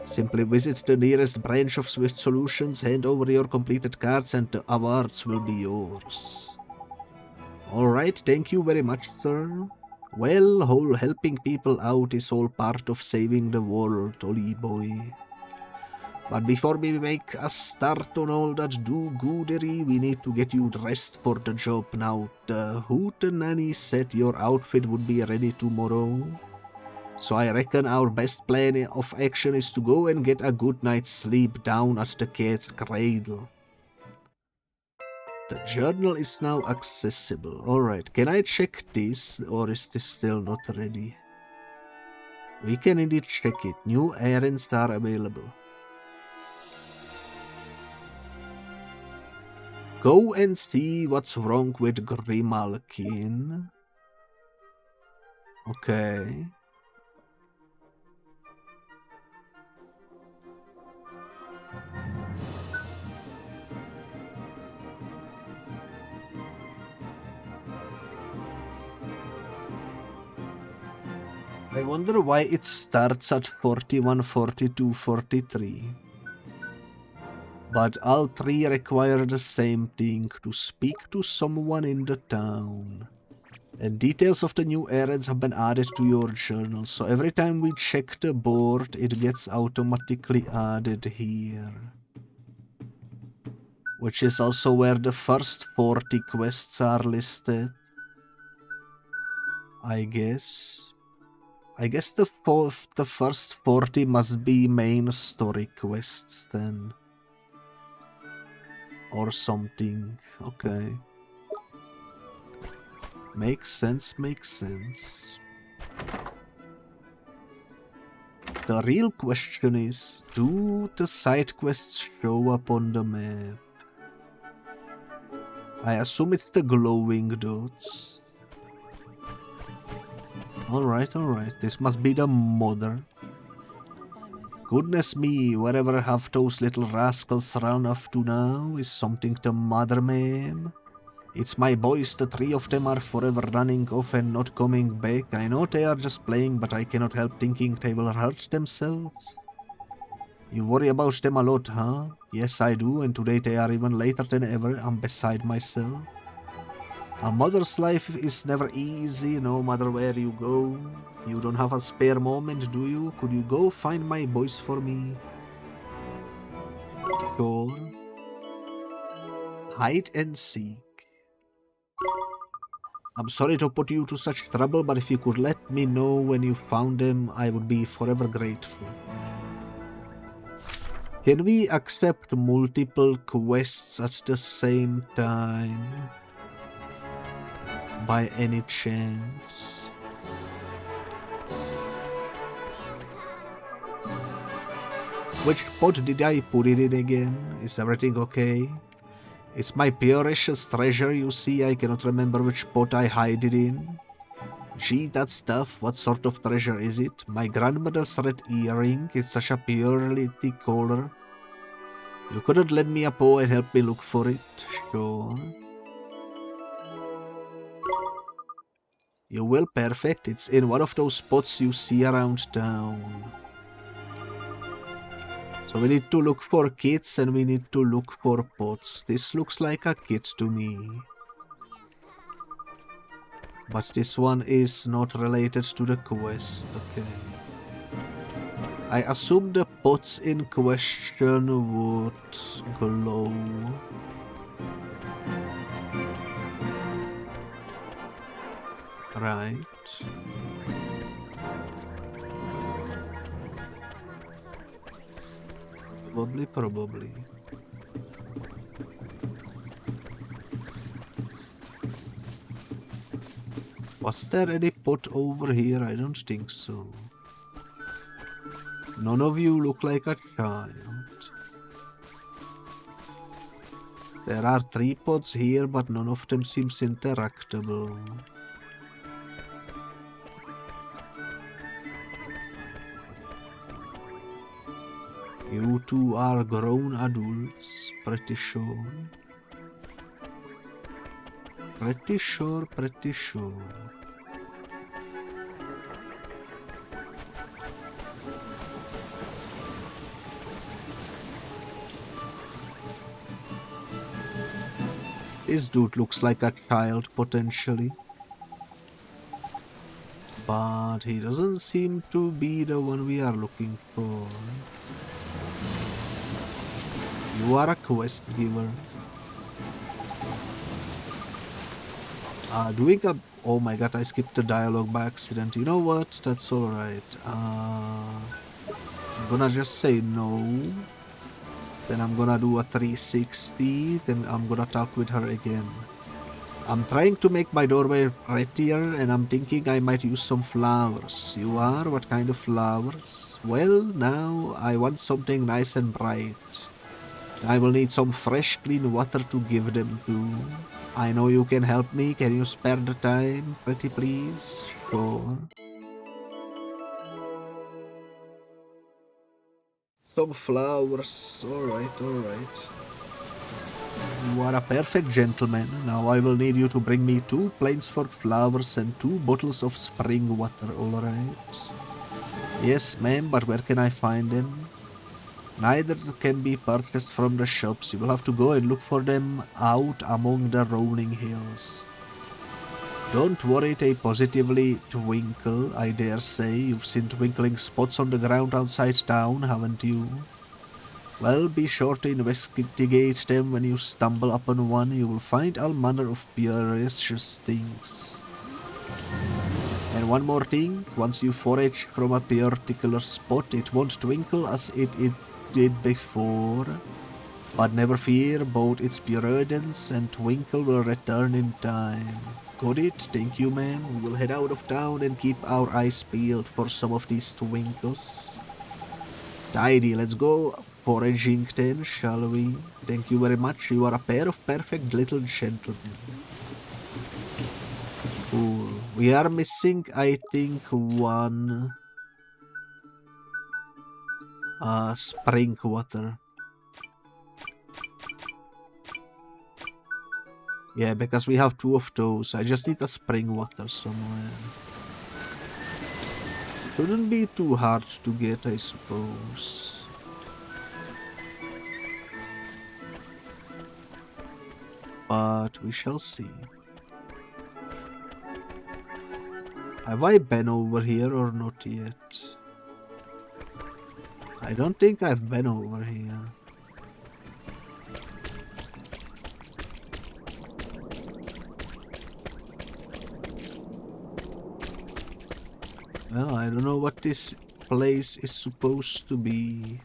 Simply visit the nearest branch of Swift Solutions, hand over your completed cards, and the awards will be yours. Alright, thank you very much, sir. Well, whole helping people out is all part of saving the world, Oli boy. But before we make a start on all that do-goodery, we need to get you dressed for the job. Now, the hootenanny said your outfit would be ready tomorrow. So I reckon our best plan of action is to go and get a good night's sleep down at the cat's cradle. The journal is now accessible. Alright, can I check this, or is this still not ready? We can indeed check it. New errands are available. Go and see what's wrong with Grimalkin. Okay. I wonder why it starts at 41, 42, 43. But all three require the same thing, to speak to someone in the town. And details of the new errands have been added to your journal, so every time we check the board, it gets automatically added here. Which is also where the first 40 quests are listed. I guess the first 40 must be main story quests then. Or something. Okay. Makes sense, makes sense. The real question is, do the side quests show up on the map? I assume it's the glowing dots. Alright, this must be the mother. Goodness me, wherever have those little rascals run off to now? Is something the matter, ma'am? It's my boys, the three of them are forever running off and not coming back. I know they are just playing, but I cannot help thinking they will hurt themselves. You worry about them a lot, huh? Yes, I do, and today they are even later than ever. I'm beside myself. A mother's life is never easy, no matter where you go. You don't have a spare moment, do you? Could you go find my boys for me? Sure. Hide and seek. I'm sorry to put you to such trouble, but if you could let me know when you found them, I would be forever grateful. Can we accept multiple quests at the same time? By any chance? Which pot did I put it in again? Is everything okay? It's my precious treasure, you see. I cannot remember which pot I hide it in. Gee, that stuff, what sort of treasure is it? My grandmother's red earring, it's such a purely color. You couldn't lend me a paw and help me look for it? Sure. You will, perfect. It's in one of those spots you see around town. So we need to look for kits and we need to look for pots. This looks like a kit to me. But this one is not related to the quest, okay. I assume the pots in question would glow. Right. Probably. Was there any pot over here? I don't think so. None of you look like a child. There are 3 pots here, but none of them seems interactable. You two are grown adults, pretty sure. Pretty sure. This dude looks like a child, potentially. But he doesn't seem to be the one we are looking for. You are a quest giver. Doing a... Oh my god, I skipped the dialogue by accident. You know what? That's alright. I'm gonna just say no. Then I'm gonna do a 360. Then I'm gonna talk with her again. I'm trying to make my doorway prettier and I'm thinking I might use some flowers. You are? What kind of flowers? Well, now I want something nice and bright. I will need some fresh, clean water to give them to. I know you can help me. Can you spare the time, pretty please? Sure. Some flowers. Alright, alright. You are a perfect gentleman. Now I will need you to bring me 2 Plainsford flowers and 2 bottles of spring water, alright? Yes, ma'am, but where can I find them? Neither can be purchased from the shops. You will have to go and look for them out among the rolling hills. Don't worry, they positively twinkle, I dare say. You've seen twinkling spots on the ground outside town, haven't you? Well, be sure to investigate them. When you stumble upon one. You will find all manner of precious things. And one more thing, once you forage from a particular spot, it won't twinkle as it did before. But never fear, both its purity and twinkle will return in time. Got it? Thank you, ma'am. We will head out of town and keep our eyes peeled for some of these twinkles. Tidy, let's go foraging then, shall we? Thank you very much. You are a pair of perfect little gentlemen. Cool. We are missing, I think, one spring water. Yeah, because we have 2 of those. I just need a spring water somewhere. Shouldn't be too hard to get, I suppose. But we shall see. Have I been over here or not yet? I don't think I've been over here. Well, I don't know what this place is supposed to be.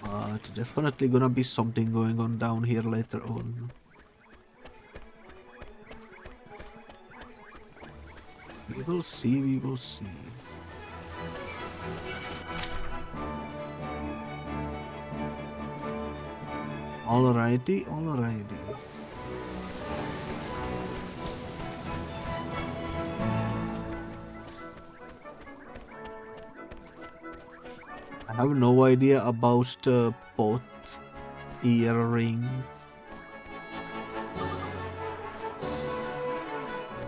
But definitely gonna be something going on down here later on. We will see, we will see. Alrighty, alrighty. I have no idea about the pot earring.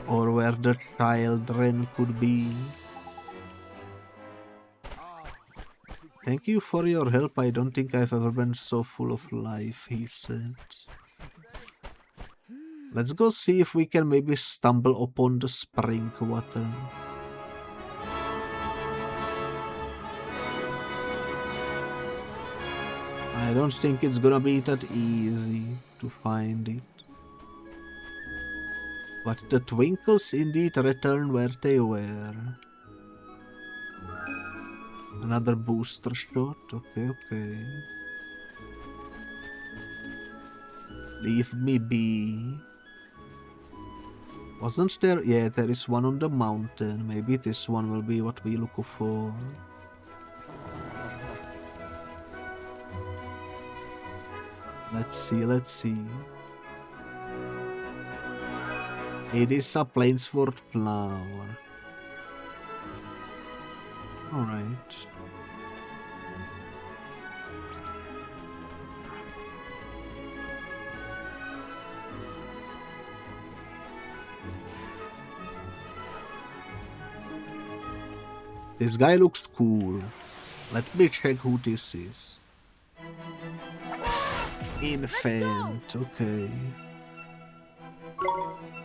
Or where the children could be. Thank you for your help. I don't think I've ever been so full of life, he said. Let's go see if we can maybe stumble upon the spring water. I don't think it's gonna be that easy to find it. But the twinkles indeed return where they were. Another booster shot, okay, okay. Leave me be. Wasn't there? Yeah, there is one on the mountain. Maybe this one will be what we look for. Let's see, let's see. It is a Plainsford flower. Alright. This guy looks cool. Let me check who this is. Infant, okay.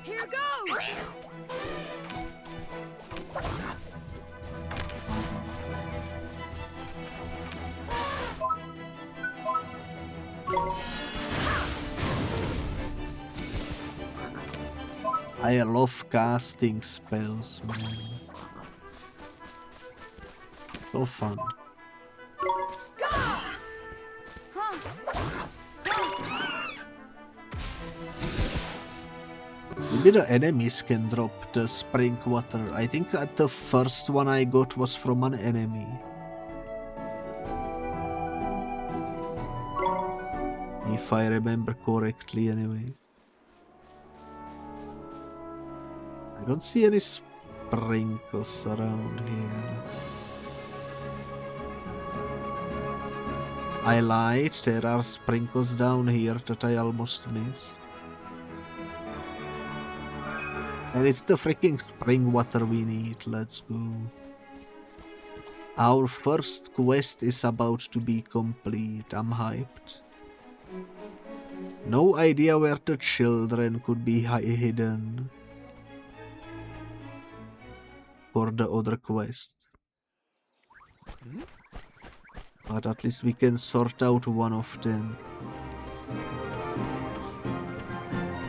Here goes! I love casting spells, man. So fun. Maybe the enemies can drop the spring water. I think the first one I got was from an enemy. If I remember correctly, anyway. I don't see any sprinkles around here. I lied, there are sprinkles down here that I almost missed. And it's the freaking spring water we need, let's go. Our first quest is about to be complete, I'm hyped. No idea where the children could be hidden for the other quest. But at least we can sort out one of them.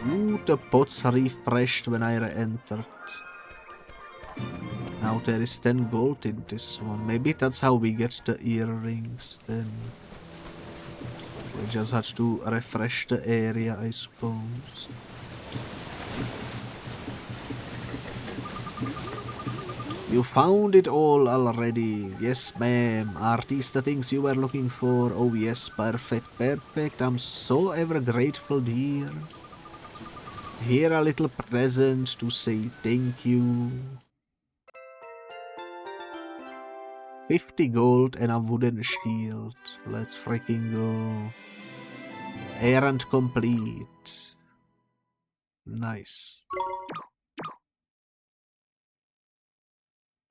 Ooh, the pots refreshed when I re-entered. Now there is 10 gold in this one. Maybe that's how we get the earrings then. We just had to refresh the area, I suppose. You found it all already. Yes, ma'am. Are these the things you were looking for? Oh yes, perfect, perfect. I'm so ever grateful, dear. Here a little present to say thank you. 50 gold and a wooden shield. Let's freaking go. Errand complete. Nice.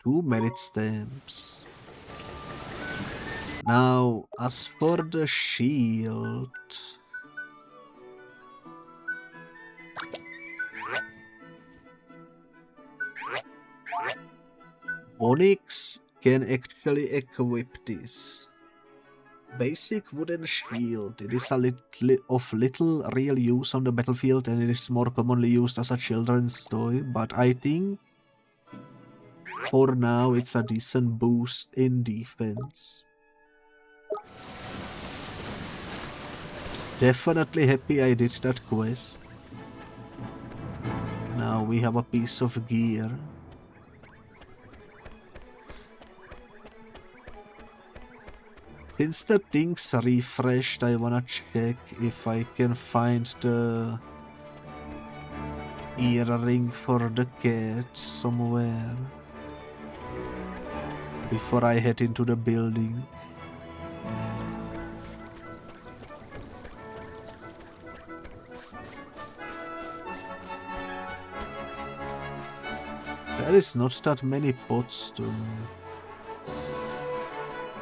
2 merit stamps. Now, as for the shield... Onyx can actually equip this. Basic wooden shield. It is a little real use on the battlefield and it is more commonly used as a children's toy, but I think for now it's a decent boost in defense. Definitely happy I did that quest. Now we have a piece of gear. Since the thing's refreshed, I wanna check if I can find the earring for the cat somewhere before I head into the building. There is not that many pots though.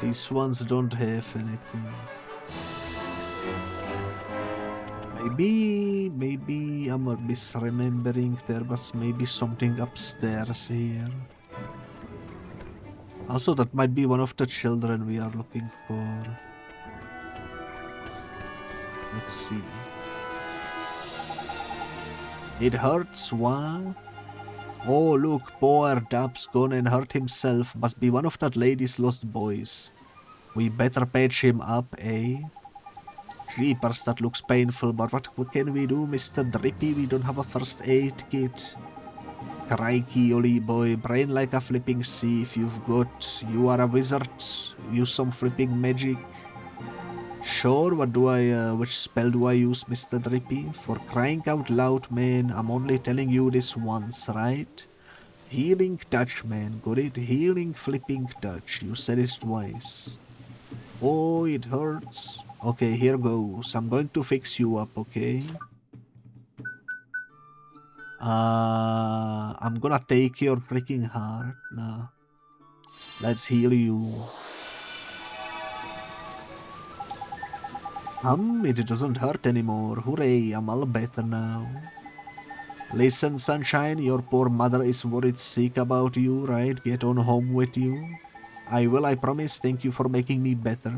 These ones don't have anything. Maybe I'm misremembering. There was maybe something upstairs here. Also, that might be one of the children we are looking for. Let's see. It hurts, what? Oh, look, poor Dab's gone and hurt himself. Must be one of that lady's lost boys. We better patch him up, eh? Jeepers, that looks painful, but what can we do, Mr. Drippy? We don't have a first aid kit. Crikey, Ollie boy, brain like a flipping sieve. You are a wizard. Use some flipping magic. Sure, which spell do I use, Mr. Drippy? For crying out loud, man, I'm only telling you this once, right? Healing touch, man, got it? Healing flipping touch, you said it twice. Oh, it hurts. Okay, here goes. I'm going to fix you up, okay? I'm gonna take your freaking heart. Nah. Let's heal you. It doesn't hurt anymore. Hooray, I'm all better now. Listen, sunshine, your poor mother is worried sick about you, right? Get on home with you. I will, I promise. Thank you for making me better.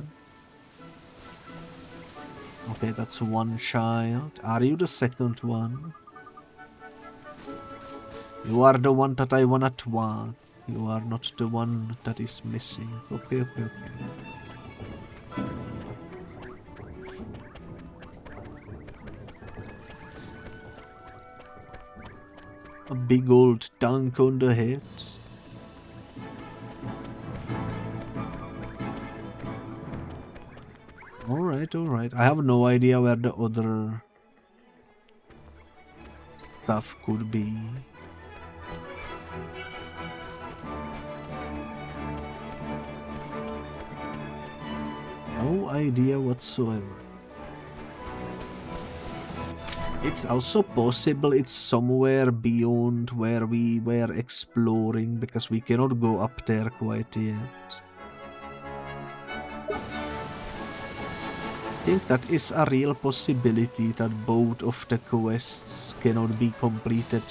Okay, that's one child. Are you the second one? You are the one that I wanna twat. You are not the one that is missing. Okay, okay, okay. A big old dunk on the head. Alright, alright. I have no idea where the other stuff could be. No idea whatsoever. It's also possible it's somewhere beyond where we were exploring, because we cannot go up there quite yet. I think that is a real possibility, that both of the quests cannot be completed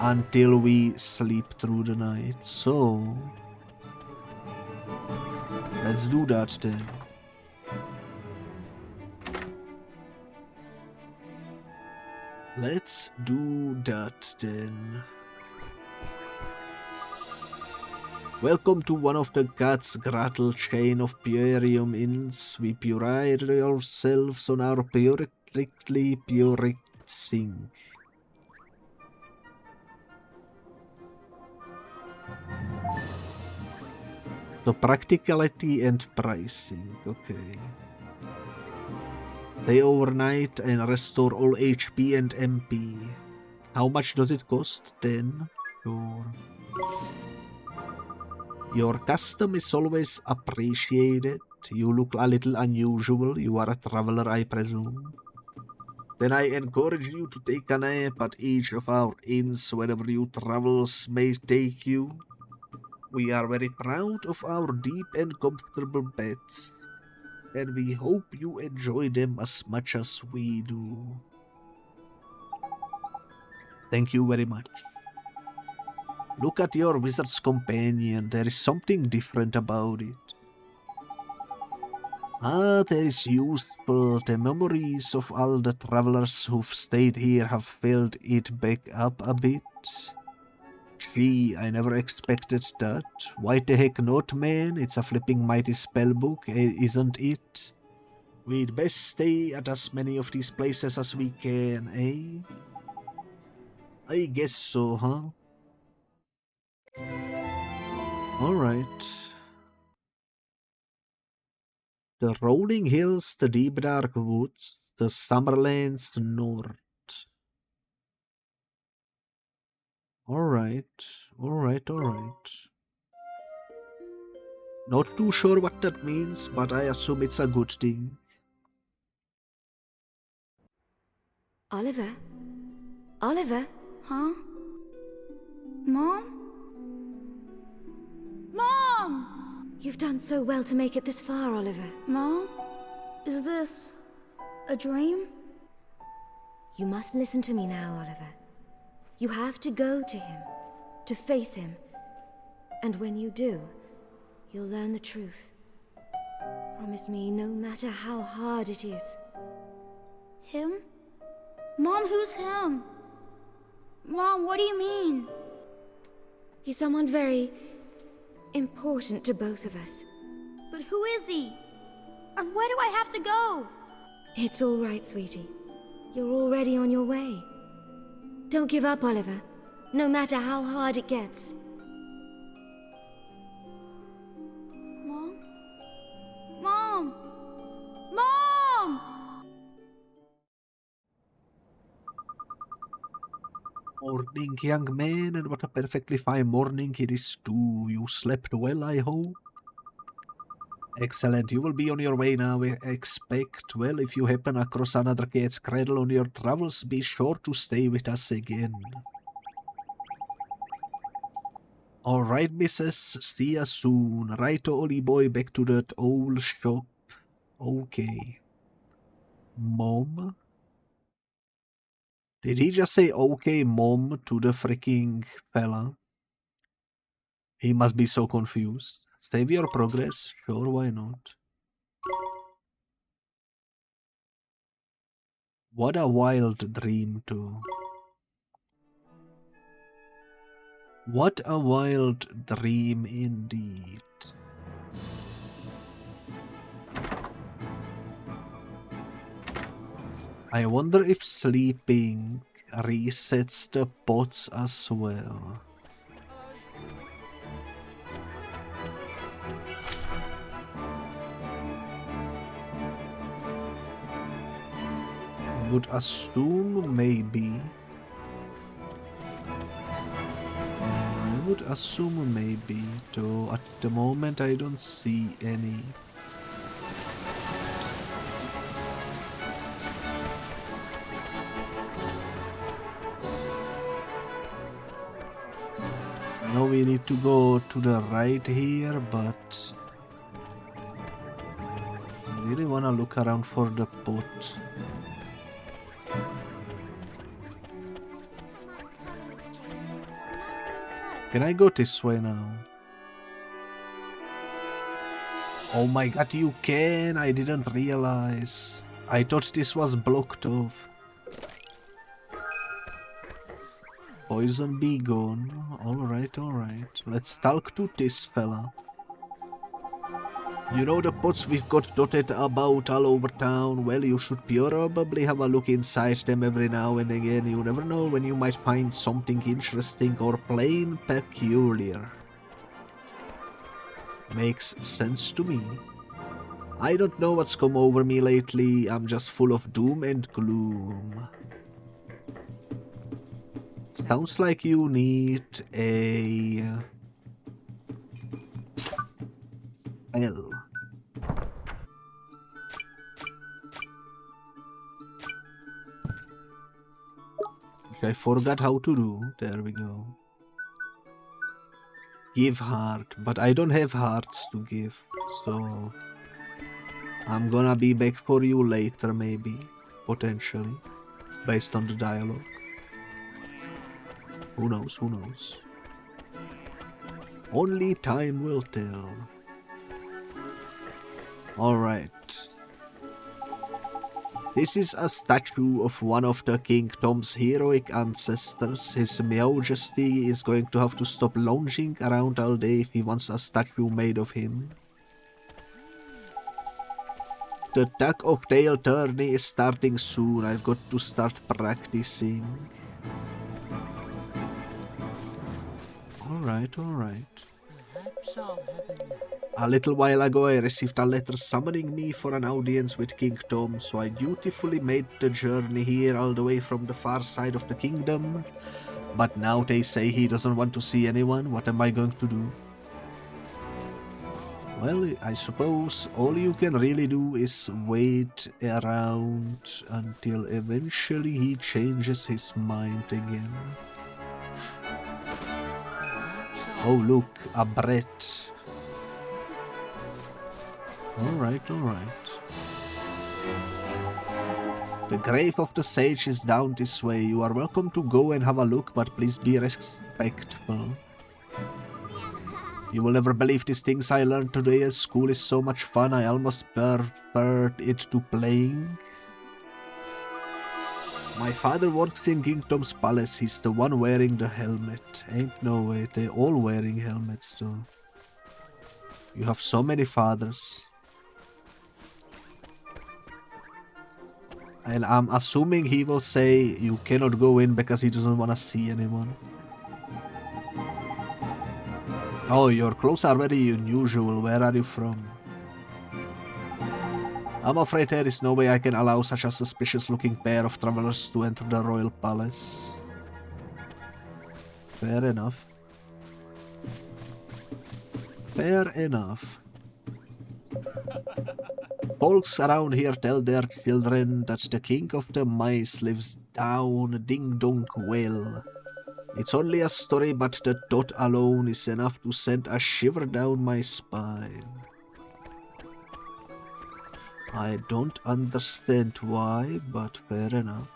until we sleep through the night. So let's do that then. Let's do that then. Welcome to one of the gods' grattle chain of Purium Inns. We purify ourselves on our strictly puric sink. So practicality and pricing, okay. Stay overnight and restore all HP and MP. How much does it cost? 10. Sure. Your custom is always appreciated. You look a little unusual. You are a traveler, I presume. Then I encourage you to take a nap at each of our inns wherever your travels may take you. We are very proud of our deep and comfortable beds, and we hope you enjoy them as much as we do. Thank you very much. Look at your wizard's companion. There is something different about it. Ah, that is useful. The memories of all the travelers who've stayed here have filled it back up a bit. Gee, I never expected that. Why the heck not, man? It's a flipping mighty spellbook, isn't it? We'd best stay at as many of these places as we can, eh? I guess so, huh? Alright. The rolling hills, the deep dark woods, the summerlands north. Alright. Not too sure what that means, but I assume it's a good thing. Oliver? Oliver? Huh? Mom? Mom! You've done so well to make it this far, Oliver. Mom? Is this a dream? You must listen to me now, Oliver. You have to go to him, to face him. And when you do, you'll learn the truth. Promise me, no matter how hard it is. Him? Mom, who's him? Mom, what do you mean? He's someone very important to both of us. But who is he? And where do I have to go? It's all right, sweetie. You're already on your way. Don't give up, Oliver, no matter how hard it gets. Mom? Mom! Mom! Morning, young man, and what a perfectly fine morning it is too. You slept well, I hope? Excellent, you will be on your way now, I expect. Well, if you happen across another cat's cradle on your travels, be sure to stay with us again. Alright, missus, see ya soon. Right, Ollie boy, back to that old shop. Okay. Mom? Did he just say okay, mom, to the freaking fella? He must be so confused. Save your progress? Sure, why not? What a wild dream too. What a wild dream indeed. I wonder if sleeping resets the pots as well. Would assume maybe. I would assume maybe, though at the moment I don't see any. Now we need to go to the right here, but I really wanna look around for the pot. Can I go this way now? Oh my god, you can! I didn't realize. I thought this was blocked off. Poison bee gone. Alright, alright. Let's talk to this fella. You know the pots we've got dotted about all over town? Well, you should probably have a look inside them every now and again. You never know when you might find something interesting or plain peculiar. Makes sense to me. I don't know what's come over me lately. I'm just full of doom and gloom. Sounds like you need a spell. Which I forgot how to do. There we go. Give heart, but I don't have hearts to give, so I'm gonna be back for you later, maybe, potentially, based on the dialogue. Who knows, who knows? Only time will tell. Alright. This is a statue of one of the kingdom's heroic ancestors. His Majesty is going to have to stop lounging around all day if he wants a statue made of him. The Tag of Tail tourney is starting soon. I've got to start practicing. Alright, alright. A little while ago I received a letter summoning me for an audience with King Tom, so I dutifully made the journey here all the way from the far side of the kingdom. But now they say he doesn't want to see anyone. What am I going to do? Well, I suppose all you can really do is wait around until eventually he changes his mind again. Oh look, a bread. Alright, alright. The grave of the sage is down this way. You are welcome to go and have a look, but please be respectful. You will never believe these things I learned today at school is so much fun. I almost preferred it to playing. My father works in Kingdom's palace. He's the one wearing the helmet. Ain't no way. They're all wearing helmets too. You have so many fathers. And I'm assuming he will say you cannot go in because he doesn't want to see anyone. Oh, your clothes are very unusual. Where are you from? I'm afraid there is no way I can allow such a suspicious-looking pair of travelers to enter the royal palace. Fair enough. Fair enough. Folks around here tell their children that the king of the mice lives down Ding Dong Well. It's only a story, but the thought alone is enough to send a shiver down my spine. I don't understand why, but fair enough.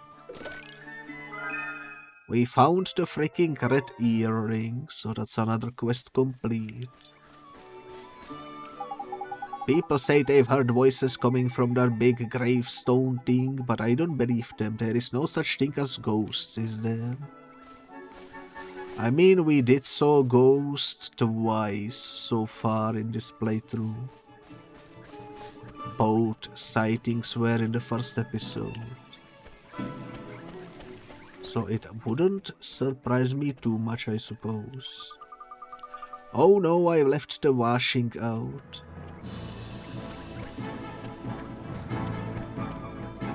We found the freaking red earring, so that's another quest complete. People say they've heard voices coming from that big gravestone thing, but I don't believe them. There is no such thing as ghosts, is there? I mean, we did saw ghosts twice so far in this playthrough. Both sightings were in the first episode. So it wouldn't surprise me too much, I suppose. Oh no, I left the washing out.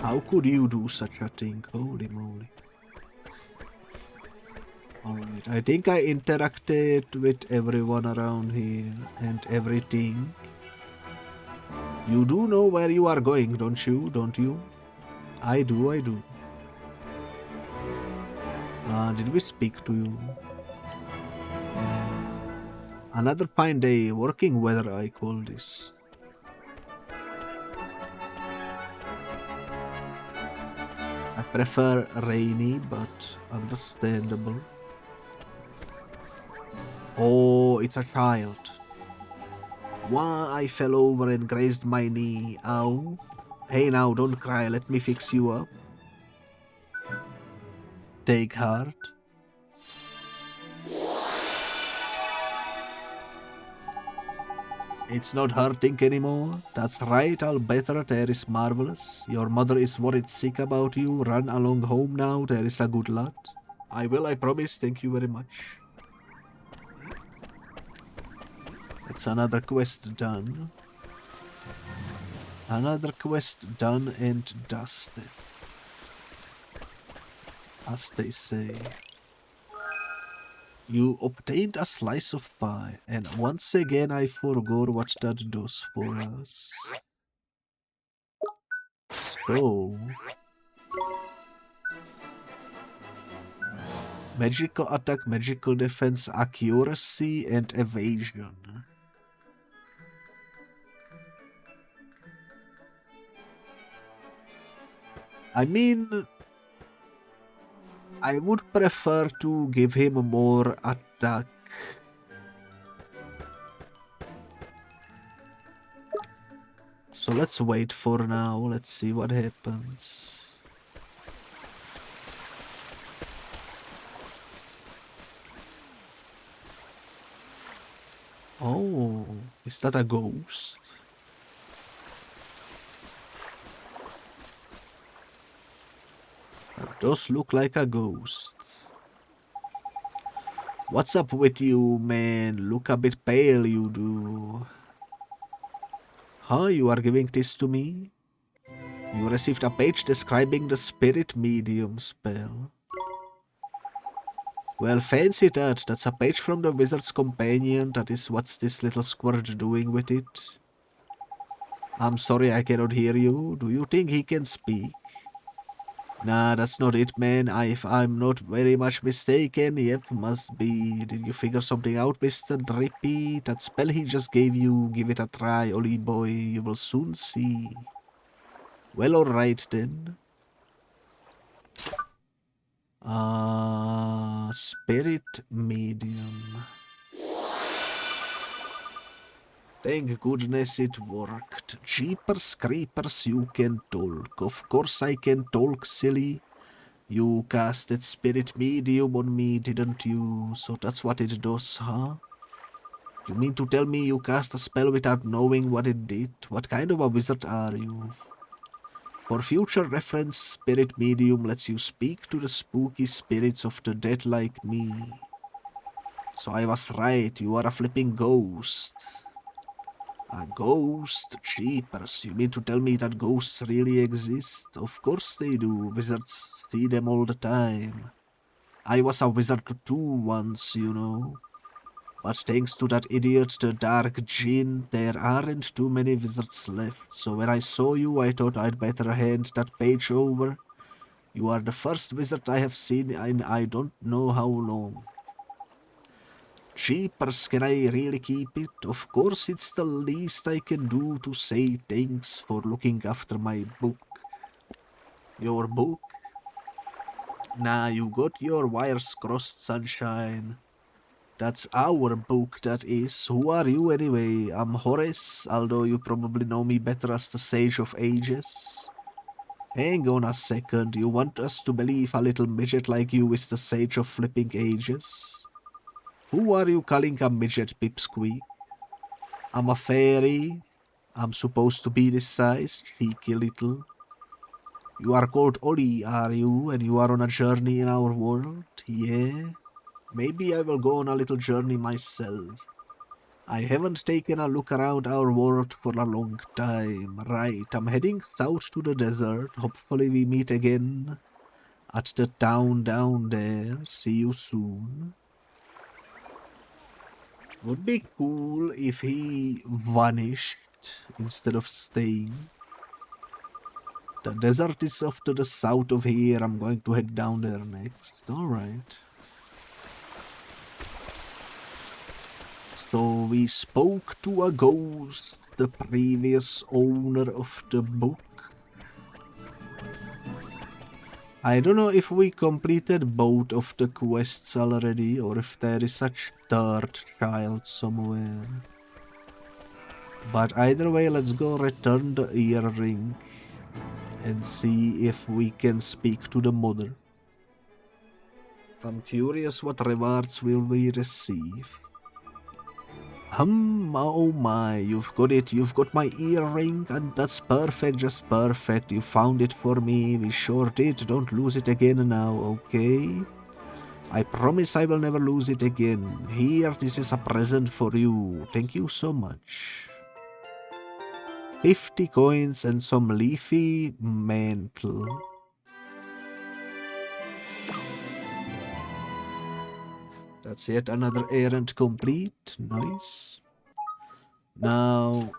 How could you do such a thing? Holy moly. Alright, I think I interacted with everyone around here and everything. You do know where you are going, don't you? Don't you? I do, I do. Did we speak to you? Another fine day, working weather I call this. I prefer rainy, but understandable. Oh, it's a child. Why, I fell over and grazed my knee. Ow. Hey now, don't cry, let me fix you up. Take heart. It's not hurting anymore. That's right, I'll better. There is marvelous. Your mother is worried sick about you. Run along home now. There is a good lot. I will, I promise. Thank you very much. That's another quest done. Another quest done and dusted. As they say. You obtained a slice of pie, and once again I forgot what that does for us. So... magical attack, magical defense, accuracy, and evasion. I mean... I would prefer to give him more attack. So let's wait for now. Let's see what happens. Oh, is that a ghost? That does look like a ghost. What's up with you, man? Look a bit pale, you do. Huh? You are giving this to me? You received a page describing the spirit medium spell. Well, fancy that. That's a page from the wizard's companion. That is what's this little squirt doing with it. I'm sorry I cannot hear you. Do you think he can speak? Nah, that's not it, man. If I'm not very much mistaken, yep, must be. Did you figure something out, Mr. Drippy? That spell he just gave you, give it a try, Ollie boy. You will soon see. Well, alright then. Spirit medium. Thank goodness it worked. Jeepers creepers, you can talk. Of course I can talk, silly. You casted spirit medium on me, didn't you? So that's what it does, huh? You mean to tell me you cast a spell without knowing what it did? What kind of a wizard are you? For future reference, spirit medium lets you speak to the spooky spirits of the dead like me. So I was right, you are a flipping ghost. A ghost? Jeepers, you mean to tell me that ghosts really exist? Of course they do, wizards see them all the time. I was a wizard too once, you know. But thanks to that idiot, the Dark Djinn, there aren't too many wizards left. So when I saw you, I thought I'd better hand that page over. You are the first wizard I have seen in I don't know how long. Jeepers, can I really keep it? Of course, it's the least I can do to say thanks for looking after my book. Your book? Nah, you got your wires crossed, sunshine. That's our book, that is. Who are you anyway? I'm Horace, although you probably know me better as the Sage of Ages. Hang on a second, you want us to believe a little midget like you is the Sage of Flipping Ages? Who are you calling a midget, Pipsqueak? I'm a fairy. I'm supposed to be this size, cheeky little. You are called Ollie, are you? And you are on a journey in our world? Yeah? Maybe I will go on a little journey myself. I haven't taken a look around our world for a long time. Right, I'm heading south to the desert. Hopefully we meet again at the town down there. See you soon. Would be cool if he vanished instead of staying. The desert is off to the south of here. I'm going to head down there next. Alright. So we spoke to a ghost, the previous owner of the book. I don't know if we completed both of the quests already or if there is a third child somewhere. But either way, let's go return the earring and see if we can speak to the mother. I'm curious what rewards will we receive. Oh my, you've got it, you've got my earring, and that's perfect, just perfect. You found it for me, we sure did. Don't lose it again now, okay? I promise I will never lose it again. Here, this is a present for you. Thank you so much. 50 coins and some leafy mantle. That's yet another errand complete. Nice. Now,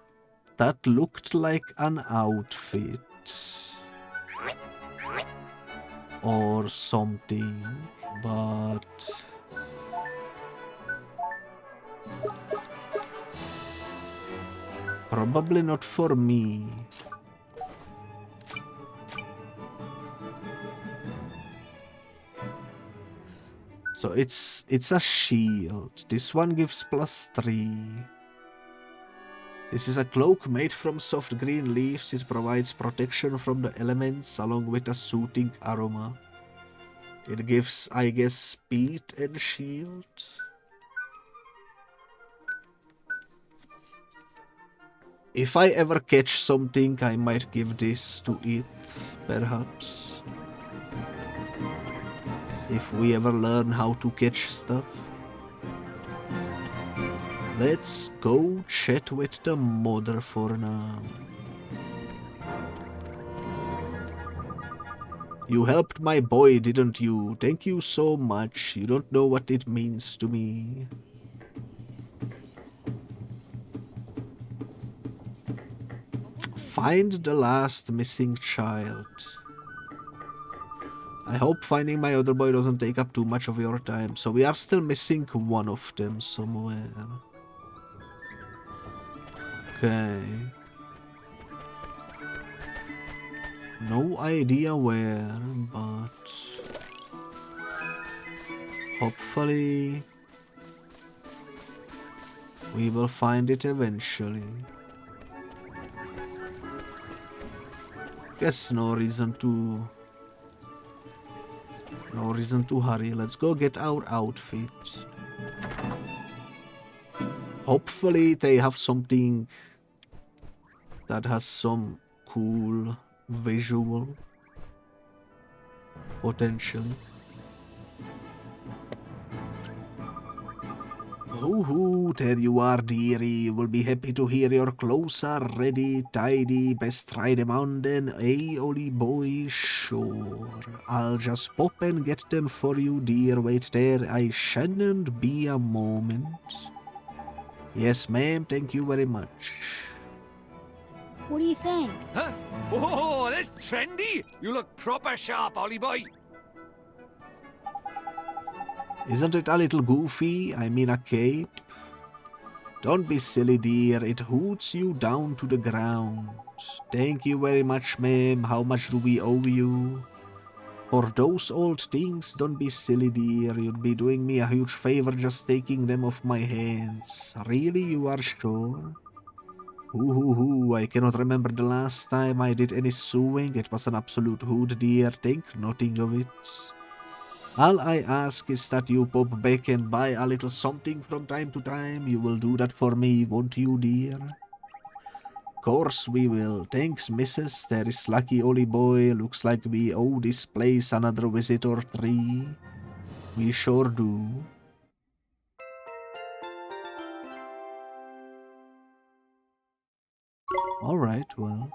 that looked like an outfit. Or something, but... probably not for me. So it's a shield. This one gives +3. This is a cloak made from soft green leaves. It provides protection from the elements along with a soothing aroma. It gives, I guess, speed and shield. If I ever catch something, I might give this to it, perhaps. If we ever learn how to catch stuff. Let's go chat with the mother for now. You helped my boy, didn't you? Thank you so much. You don't know what it means to me. Find the last missing child. I hope finding my other boy doesn't take up too much of your time. So we are still missing one of them somewhere. Okay. No idea where, but hopefully we will find it eventually. Guess no reason to hurry. Let's go get our outfit. Hopefully they have something that has some cool visual potential. Hoo-hoo, there you are, dearie. Will be happy to hear your clothes are ready, tidy. Best try them on then, eh, Ollie boy? Sure. I'll just pop and get them for you, dear. Wait there, I shan't be a moment. Yes, ma'am, thank you very much. What do you think? Huh? Oh, that's trendy. You look proper sharp, Ollie boy. Isn't it a little goofy? I mean a cape? Don't be silly, dear. It hoots you down to the ground. Thank you very much, ma'am. How much do we owe you? For those old things, don't be silly, dear. You'd be doing me a huge favor just taking them off my hands. Really, you are sure? I cannot remember the last time I did any sewing. It was an absolute hoot, dear. Think nothing of it. All I ask is that you pop back and buy a little something from time to time. You will do that for me, won't you, dear? Course we will. Thanks, missus. There is lucky Ollie boy. Looks like we owe this place another visit or 3. We sure do. Alright, well.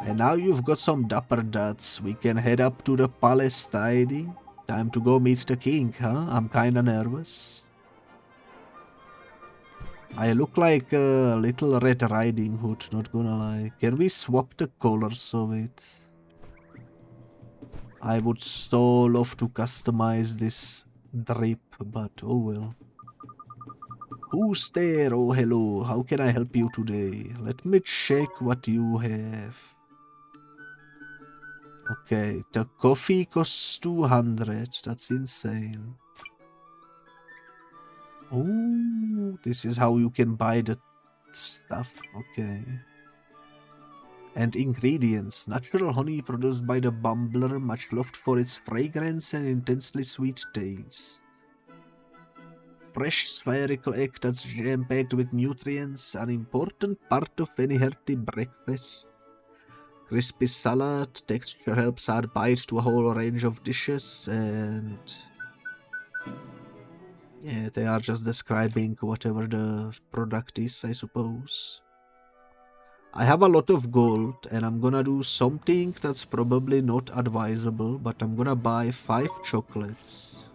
And now you've got some dapper duds. We can head up to the palace tidy. Time to go meet the king, huh? I'm kinda nervous. I look like a little Red Riding Hood, not gonna lie. Can we swap the colors of it? I would so love to customize this drip, but oh well. Who's there? Oh hello, how can I help you today? Let me check what you have. Okay, the coffee costs 200, that's insane. Oh, this is how you can buy the stuff, okay. And ingredients. Natural honey produced by the bumbler, much loved for its fragrance and intensely sweet taste. Fresh spherical egg that's jam-packed with nutrients, an important part of any hearty breakfast. Crispy salad, texture helps add bite to a whole range of dishes, and... yeah, they are just describing whatever the product is, I suppose. I have a lot of gold, and I'm gonna do something that's probably not advisable, but I'm gonna buy 5 chocolates.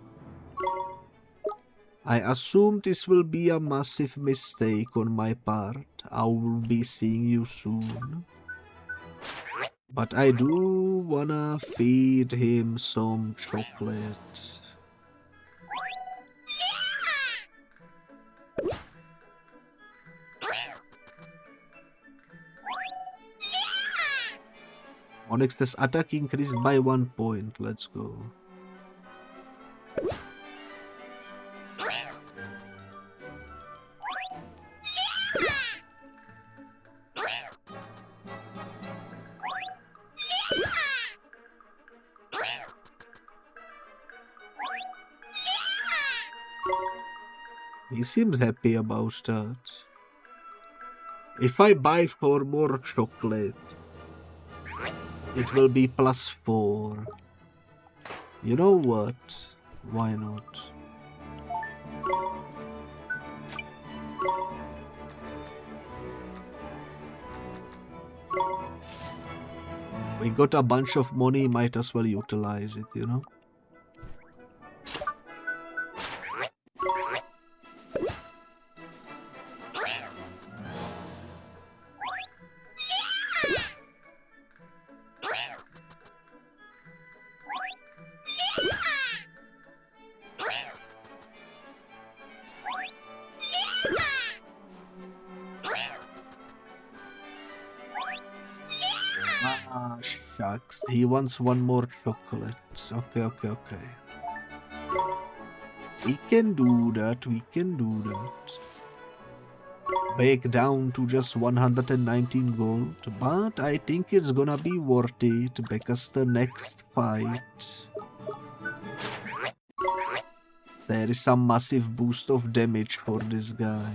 I assume this will be a massive mistake on my part. I will be seeing you soon. But I do wanna feed him some chocolate. Onyx's attack increased by 1 point. Let's go. He seems happy about that. If I buy 4 more chocolate, it will be +4. You know what? Why not? We got a bunch of money, might as well utilize it, you know? He wants 1 more chocolate. Okay. We can do that, Back down to just 119 gold, but I think it's gonna be worth it because the next fight there is a massive boost of damage for this guy.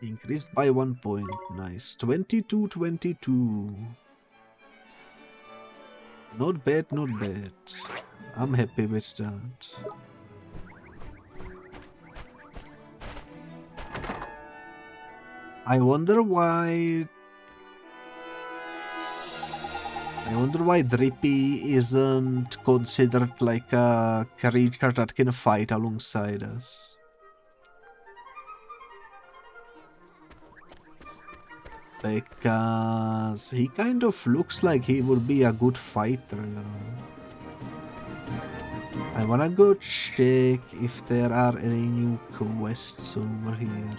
Increased by 1 point. Nice. 22. Not bad. I'm happy with that. I wonder why Drippy isn't considered like a creature that can fight alongside us. Because he kind of looks like he would be a good fighter, you know. I wanna go check if there are any new quests over here.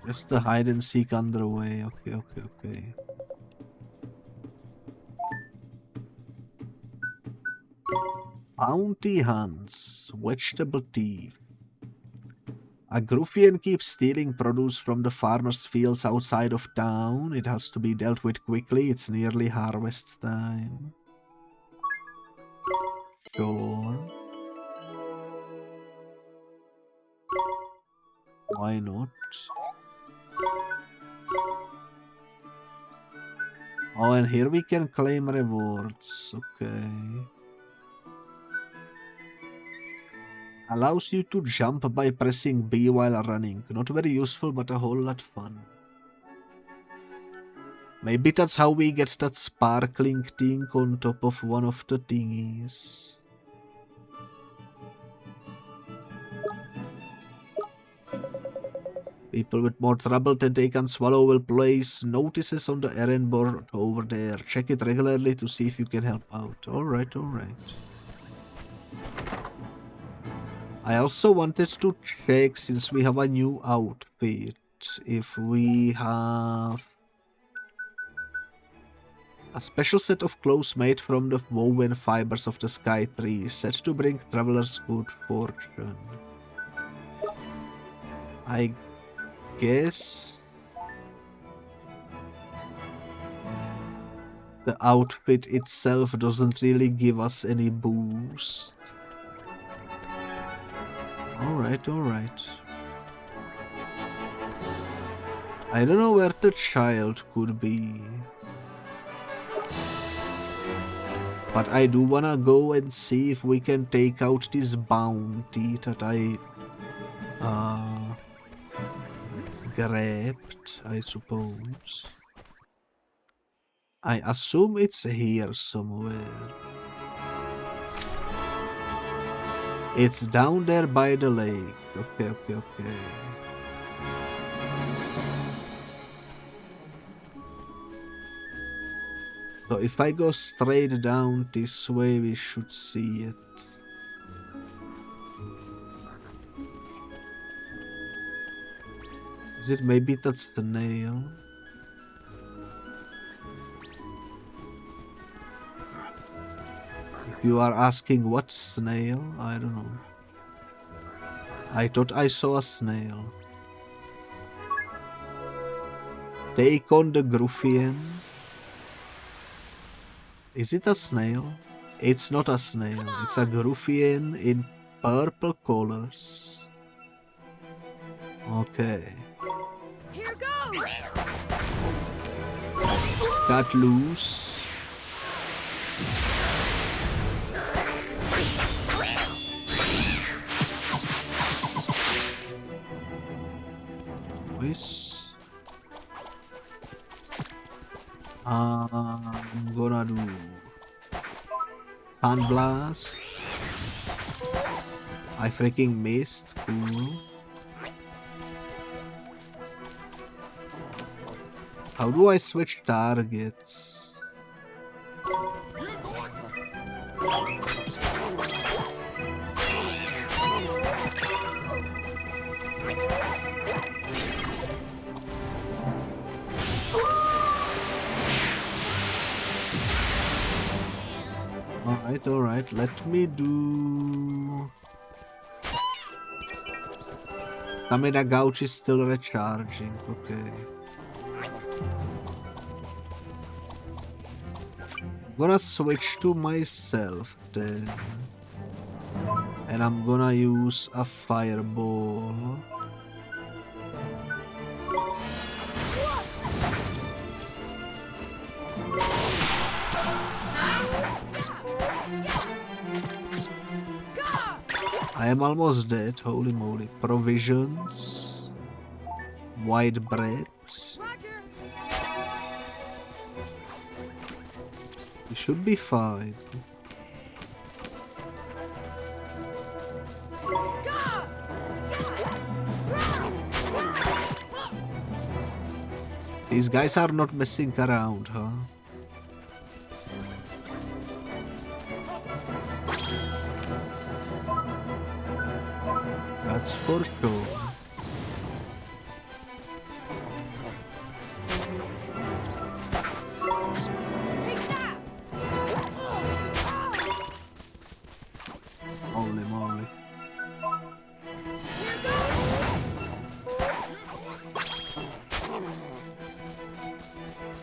Just the hide and seek underway. Okay. Bounty hunts. Vegetable thief. A Gruffian keeps stealing produce from the farmers' fields outside of town. It has to be dealt with quickly. It's nearly harvest time. Sure. Why not? Oh, and here we can claim rewards. Okay. Allows you to jump by pressing B while running. Not very useful, but a whole lot fun. Maybe that's how we get that sparkling thing on top of one of the thingies. People with more trouble than they can swallow will place notices on the errand board over there. Check it regularly to see if you can help out. Alright. I also wanted to check, since we have a new outfit, if we have a special set of clothes made from the woven fibers of the sky tree, said to bring travelers good fortune. I guess the outfit itself doesn't really give us any boost. Alright. I don't know where the child could be. But I do wanna go and see if we can take out this bounty that I grabbed, I suppose. I assume it's here somewhere. It's down there by the lake. Okay. So if I go straight down this way, we should see it. Is it maybe that's the nail? If you are asking what snail, I don't know. I thought I saw a snail. Take on the Gruffian. Is it a snail? It's not a snail. It's a Gruffian in purple colors. Okay. Here goes! Got loose. Voice. I'm gonna do Sunblast. I freaking missed. Cool. How do I switch targets? Alright, let me do... Stamina Gouch is still recharging, okay. I'm gonna switch to myself then. And I'm gonna use a fireball. I am almost dead, holy moly. Provisions. White bread. We should be fine. These guys are not messing around, huh? That's for sure.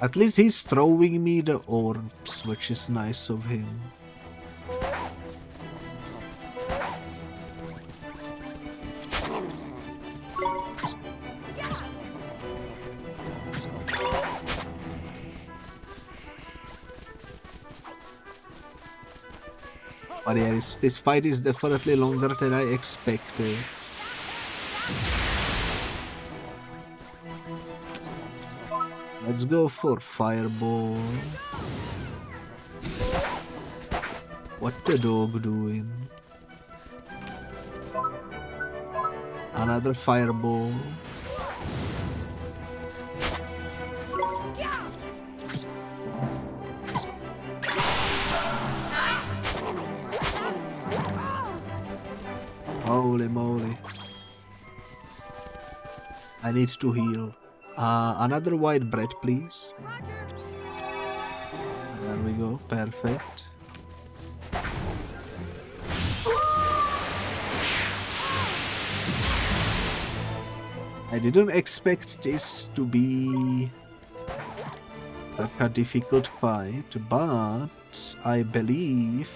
At least he's throwing me the orbs, which is nice of him. But yeah, this fight is definitely longer than I expected. Let's go for Fireball. What the dog doing? Another Fireball. Holy moly. I need to heal. Another white bread, please. There we go. Perfect. I didn't expect this to be like a difficult fight, but I believe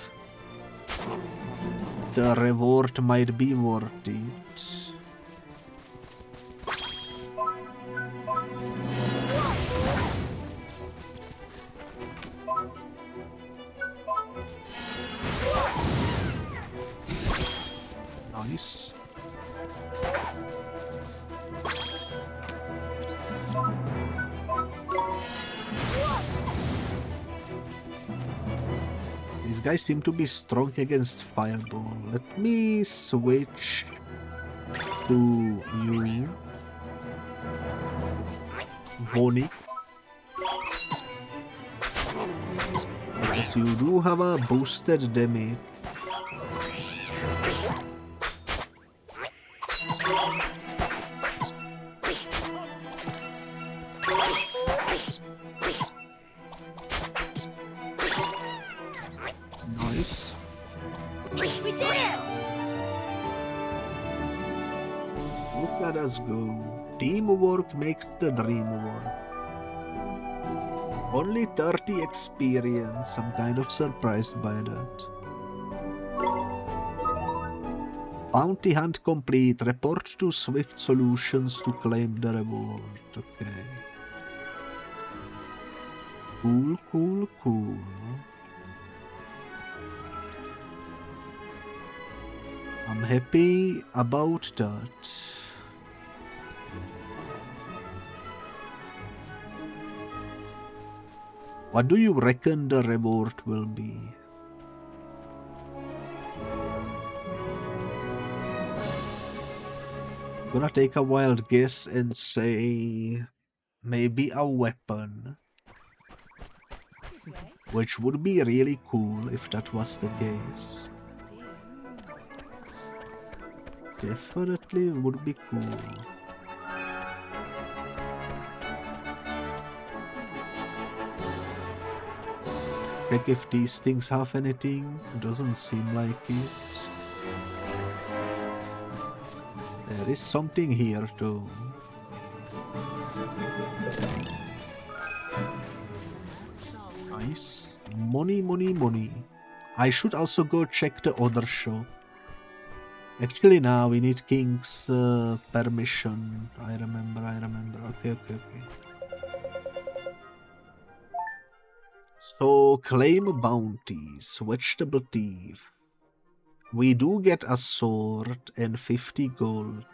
the reward might be worth it. Nice. These guys seem to be strong against Fireball. Let me switch to you, Bonnie. Because you do have a boosted damage. Nice. We did it! Look at us go. Teamwork makes the dream work. Only 30 experience. I'm kind of surprised by that. Bounty hunt complete. Report to Swift Solutions to claim the reward. Okay. Cool, cool, cool. I'm happy about that. What do you reckon the reward will be? I'm gonna take a wild guess and say maybe a weapon. Which would be really cool if that was the case. Definitely would be cool. Check if these things have anything. Doesn't seem like it. There is something here too. Nice. Money, money, money. I should also go check the other shop. Actually, now we need King's permission. I remember. Okay. So, claim bounties. Vegetable thief. We do get a sword and 50 gold.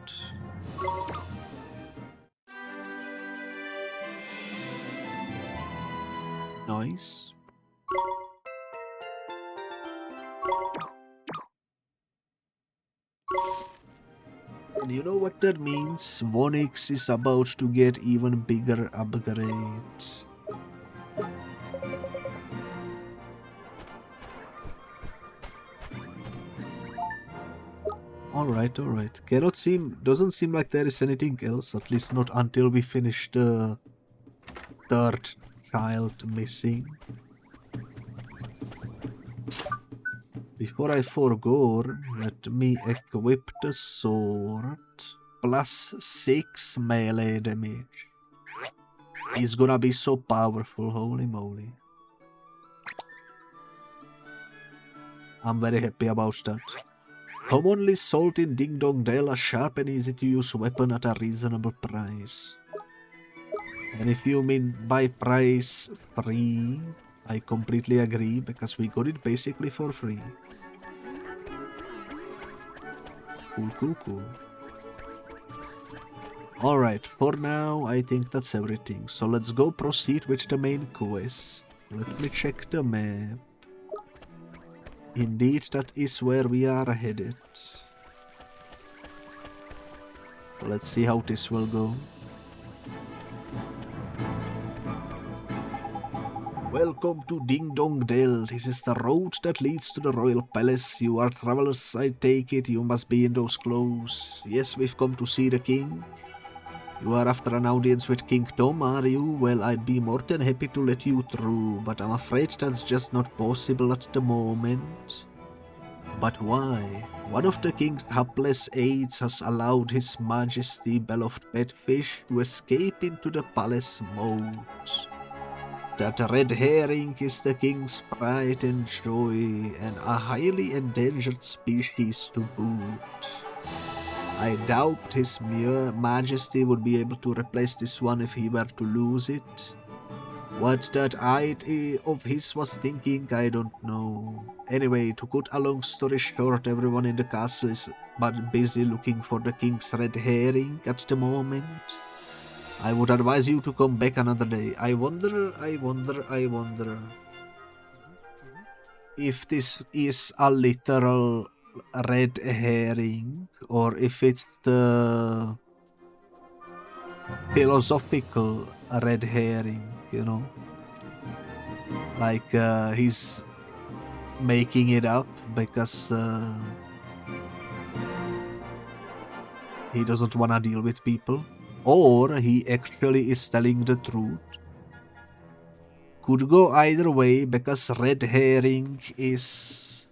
Nice. And you know what that means? 1x is about to get even bigger upgrade. Alright. Doesn't seem like there is anything else, at least not until we finish the third child missing. Before I forget, let me equip the sword. +6 melee damage. He's gonna be so powerful, holy moly. I'm very happy about that. Commonly sold in Ding Dong Dell, a sharp and easy to use weapon at a reasonable price. And if you mean by price free, I completely agree, because we got it basically for free. Cool. Alright, for now I think that's everything. So let's go proceed with the main quest. Let me check the map. Indeed, that is where we are headed. Let's see how this will go. Welcome to Ding Dong Dell. This is the road that leads to the royal palace. You are travelers, I take it. You must be in those clothes. Yes, we've come to see the king. You are after an audience with King Tom, are you? Well, I'd be more than happy to let you through, but I'm afraid that's just not possible at the moment. But why? One of the king's hapless aides has allowed his majesty beloved pet fish to escape into the palace moat. That red herring is the king's pride and joy, and a highly endangered species to boot. I doubt his mere majesty would be able to replace this one if he were to lose it. What that aide of his was thinking, I don't know. Anyway, to cut a long story short, everyone in the castle is but busy looking for the king's red herring at the moment. I would advise you to come back another day. I wonder if this is a literal red herring or if it's the philosophical red herring, you know? Like he's making it up because he doesn't want to deal with people. Or he actually is telling the truth. Could go either way, because red herring is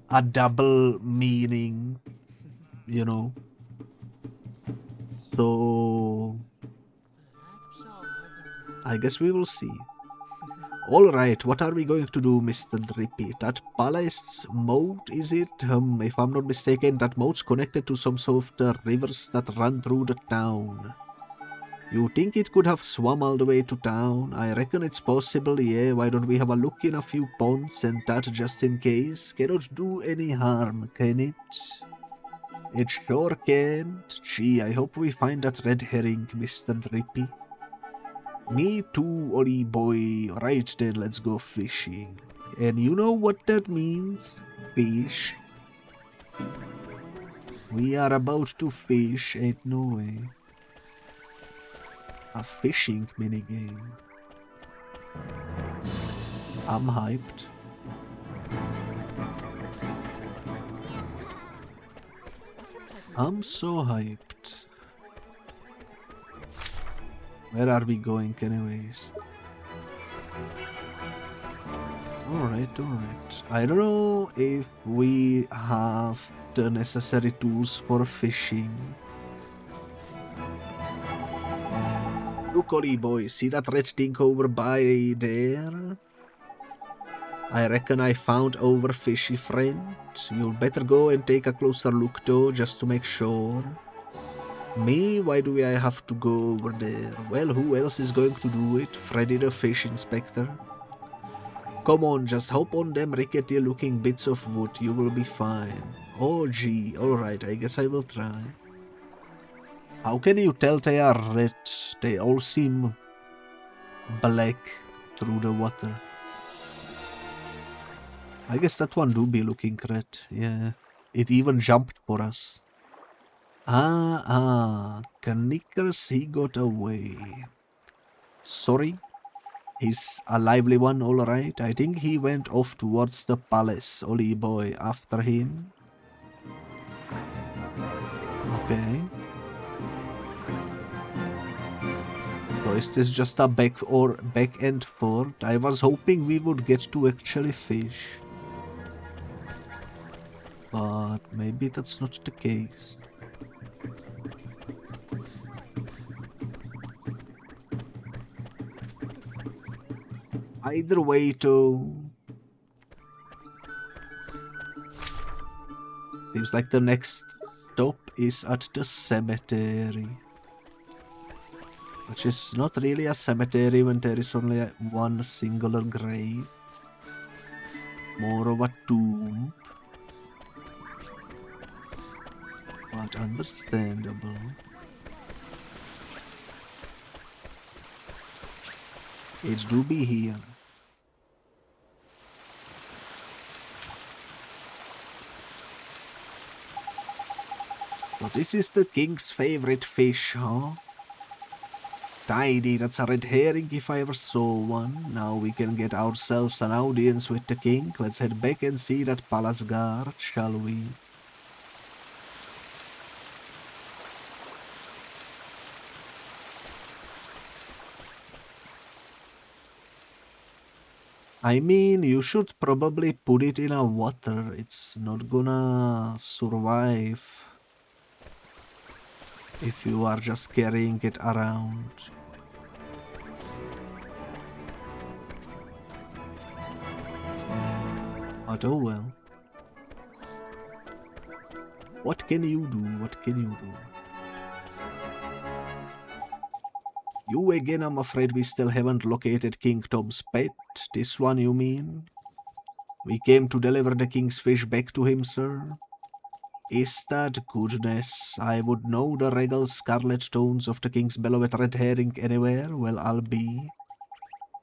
a double meaning, you know. So I guess we will see. Alright, what are we going to do, Mr. Drippy? That palace moat, is it? If I'm not mistaken, that moat's connected to some sort of the rivers that run through the town. You think it could have swum all the way to town? I reckon it's possible, yeah. Why don't we have a look in a few ponds and that just in case? Cannot do any harm, can it? It sure can't. Gee, I hope we find that red herring, Mr. Drippy. Me too, Ollie boy. Right then, let's go fishing. And you know what that means? Fish. We are about to fish, ain't no way. A fishing minigame. I'm hyped. I'm so hyped. Where are we going anyways? Alright. I don't know if we have the necessary tools for fishing. Look, Ollie boy, see that red thing over by there? I reckon I found our fishy friend. You'll better go and take a closer look though, just to make sure. Me? Why do I have to go over there? Well, who else is going to do it? Freddy the fish inspector? Come on, just hop on them rickety looking bits of wood, you will be fine. Oh gee, alright, I guess I will try. How can you tell they are red? They all seem black through the water. I guess that one do be looking red, yeah. It even jumped for us. Knickers, he got away. Sorry? He's a lively one, alright. I think he went off towards the palace. Ollie boy, after him. Okay. So is this just a back and forth? I was hoping we would get to actually fish. But maybe that's not the case. Either way, though. Seems like the next stop is at the cemetery. Which is not really a cemetery when there is only one singular grave. More of a tomb. But understandable. It do be here. So this is the king's favorite fish, huh? Tidy, that's a red herring if I ever saw one. Now we can get ourselves an audience with the king. Let's head back and see that palace guard, shall we? I mean, you should probably put it in a water. It's not gonna survive if you are just carrying it around. But oh well. What can you do? What can you do? You again, I'm afraid we still haven't located King Tom's pet. This one, you mean? We came to deliver the king's fish back to him, sir. Is that goodness? I would know the regal scarlet tones of the king's beloved red herring anywhere. Well, I'll be.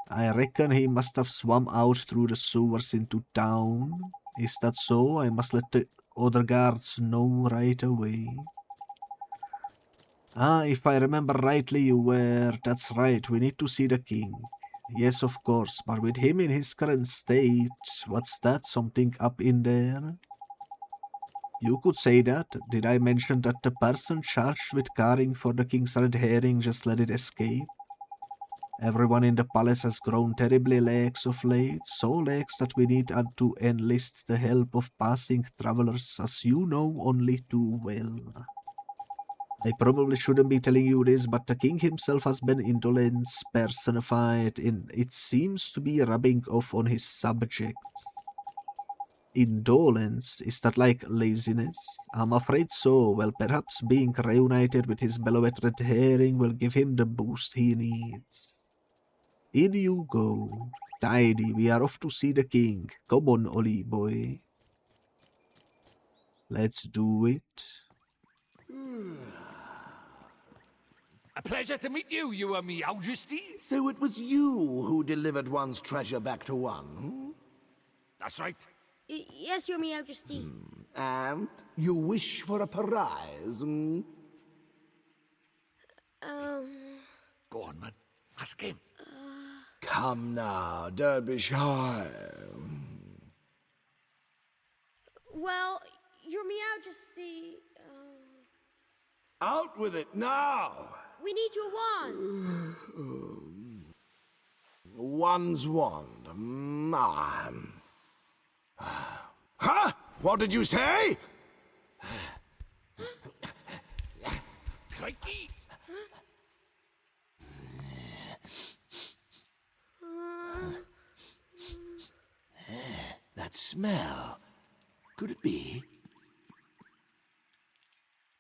I reckon he must have swum out through the sewers into town. Is that so? I must let the other guards know right away. Ah, if I remember rightly, you were... That's right, we need to see the king. Yes, of course, but with him in his current state... What's that? Something up in there? You could say that. Did I mention that the person charged with caring for the king's red herring just let it escape? Everyone in the palace has grown terribly lax of late, so lax that we need to enlist the help of passing travelers, as you know only too well. I probably shouldn't be telling you this, but the king himself has been indolence personified in, it seems to be rubbing off on his subjects. Indolence? Is that like laziness? I'm afraid so. Well, perhaps being reunited with his beloved red herring will give him the boost he needs. In you go. Tidy, we are off to see the king. Come on, Ollie boy. Let's do it. A pleasure to meet you, Your Majesty. So it was you who delivered one's treasure back to one? Hmm? That's right. Yes, Your Majesty. And you wish for a prize? Hmm? Go on, man. Ask him. Come now, don't be shy. Well, Your Majesty, Out with it now! we need your wand. One's wand. Huh? What did you say? Crikey! That smell. Could it be?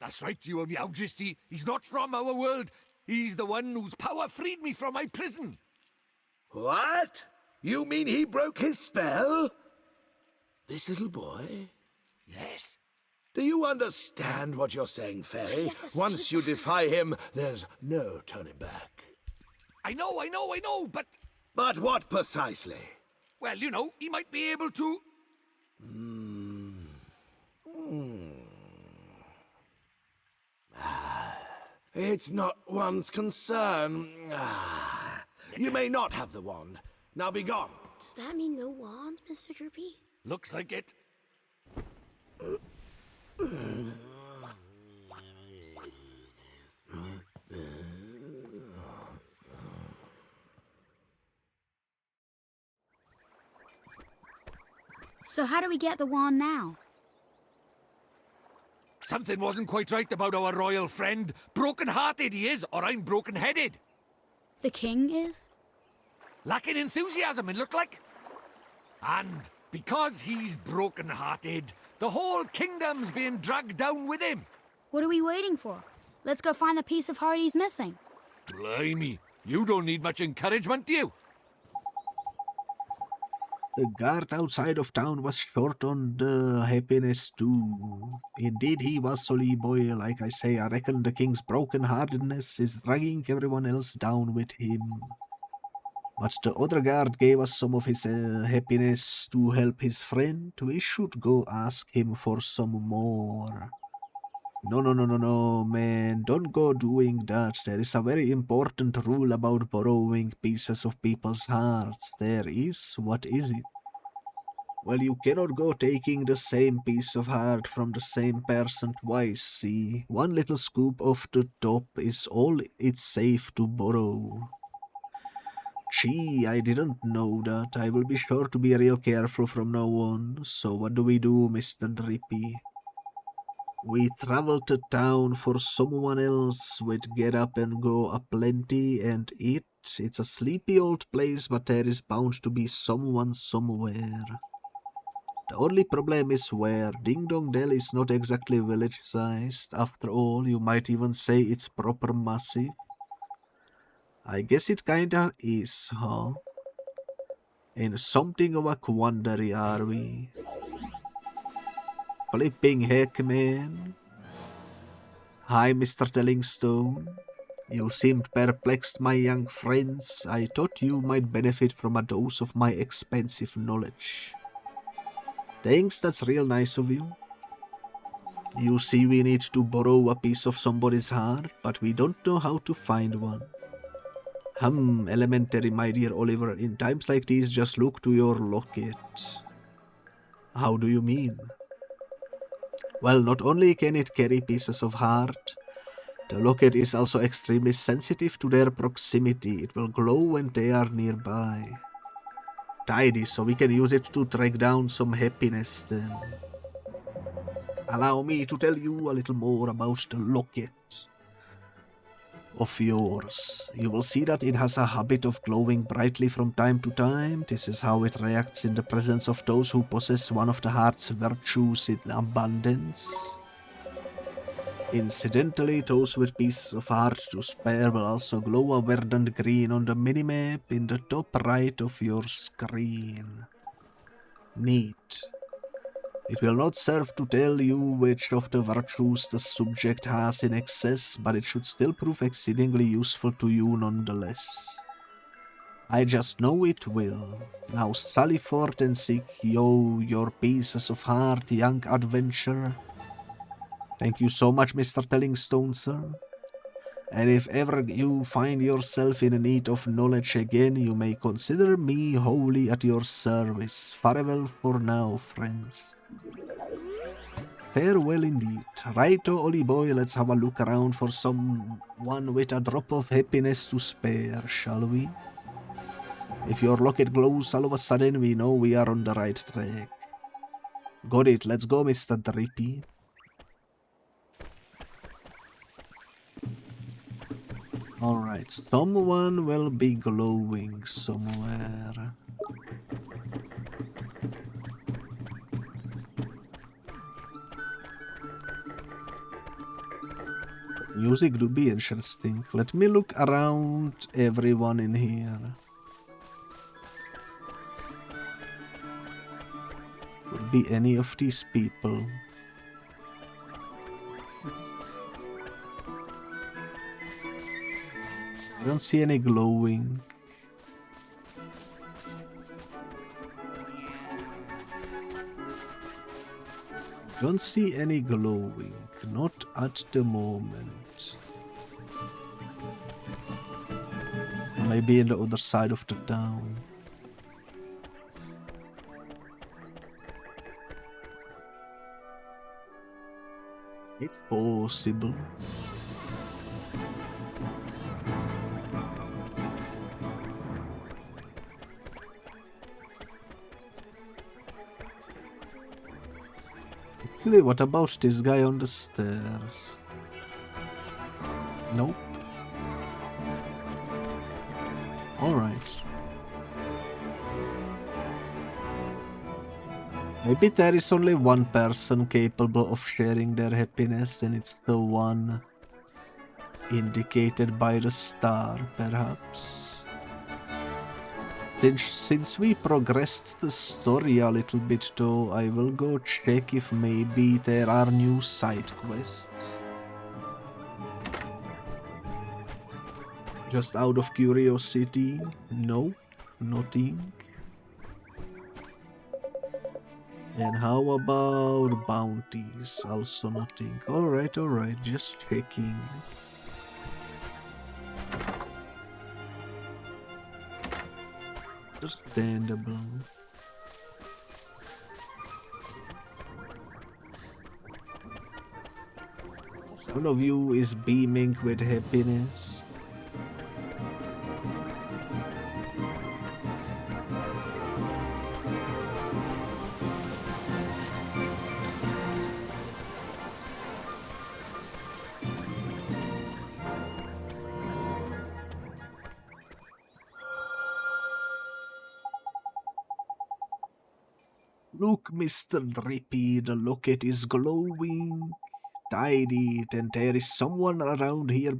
That's right, Your Majesty. He's not from our world. He's the one whose power freed me from my prison. What? You mean he broke his spell? This little boy? Yes. Do you understand what you're saying, Fairy? Once you defy him, there's no turning back. I know, but... But what precisely? Well, you know, he might be able to... It's not one's concern. You may not have the wand. Now be gone. Does that mean no wand, Mr. Droopy? Looks like it. So how do we get the wand now? Something wasn't quite right about our royal friend. Broken-hearted he is, or I'm broken-headed. The king is? lacking enthusiasm, it looked like. And because he's broken-hearted, the whole kingdom's being dragged down with him. What are we waiting for? Let's go find the piece of heart he's missing. Blimey, you don't need much encouragement, do you? The guard outside of town was short on the happiness too. Indeed he was, Solly boy. Like I say, I reckon the king's broken-heartedness is dragging everyone else down with him. But the other guard gave us some of his happiness to help his friend. We should go ask him for some more. No, man, don't go doing that. There is a very important rule about borrowing pieces of people's hearts. There is. What is it? Well, you cannot go taking the same piece of heart from the same person twice, see? One little scoop off the top is all it's safe to borrow. Gee, I didn't know that. I will be sure to be real careful from now on. So what do we do, Mr. Drippy? We travel to town for someone else with get up and go aplenty and eat. It's a sleepy old place, but there is bound to be someone somewhere. The only problem is where. Ding Dong Dell is not exactly village-sized. After all, you might even say it's proper massive. I guess it kinda is, huh? In something of a quandary, are we? Flipping heck, man. Hi, Mr. Tellingstone. You seemed perplexed, my young friends. I thought you might benefit from a dose of my expensive knowledge. Thanks, that's real nice of you. You see, we need to borrow a piece of somebody's heart, but we don't know how to find one. Elementary, my dear Oliver. In times like these, just look to your locket. How do you mean? Well, not only can it carry pieces of heart, the locket is also extremely sensitive to their proximity. It will glow when they are nearby. Tidy, so we can use it to track down some happiness then. Allow me to tell you a little more about the locket of yours. You will see that it has a habit of glowing brightly from time to time. This is how it reacts in the presence of those who possess one of the heart's virtues in abundance. Incidentally, those with pieces of heart to spare will also glow a verdant green on the minimap in the top right of your screen. Neat. It will not serve to tell you which of the virtues the subject has in excess, but it should still prove exceedingly useful to you nonetheless. I just know it will. Now sally forth and seek your pieces of heart, young adventurer. Thank you so much, Mr. Tellingstone, sir. And if ever you find yourself in need of knowledge again, you may consider me wholly at your service. Farewell for now, friends. Farewell indeed. Righto, Ollie boy, let's have a look around for someone with a drop of happiness to spare, shall we? If your locket glows all of a sudden, we know we are on the right track. Got it, let's go, Mr. Drippy. Alright, someone will be glowing somewhere. Music do be interesting. Let me look around everyone in here. Could be any of these people. I don't see any glowing. Don't see any glowing. Not at the moment. Maybe in the other side of the town. It's possible. Actually, what about this guy on the stairs? Nope. Alright. Maybe there is only one person capable of sharing their happiness, and it's the one indicated by the star, perhaps. Since we progressed the story a little bit though, I will go check if maybe there are new side quests. Just out of curiosity, no, nothing. And how about bounties? Also nothing. Alright, just checking. Understandable. One of you is beaming with happiness. Look, Mr. Drippy, the locket is glowing. Tidy it, and there is someone around here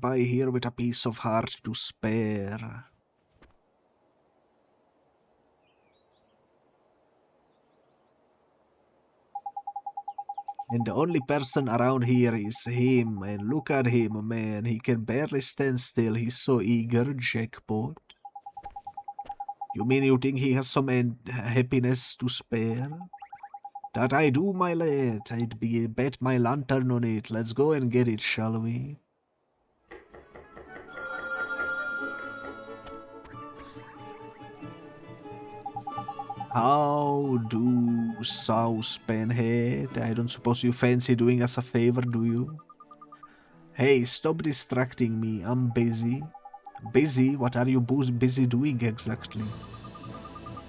with a piece of heart to spare. And the only person around here is him, and look at him, man, he can barely stand still, he's so eager, jackpot. You mean you think he has some happiness to spare? That I do, my lad. I'd bet my lantern on it. Let's go and get it, shall we? How do saucepan head? I don't suppose you fancy doing us a favor, do you? Hey, stop distracting me. I'm busy. Busy? What are you busy doing exactly?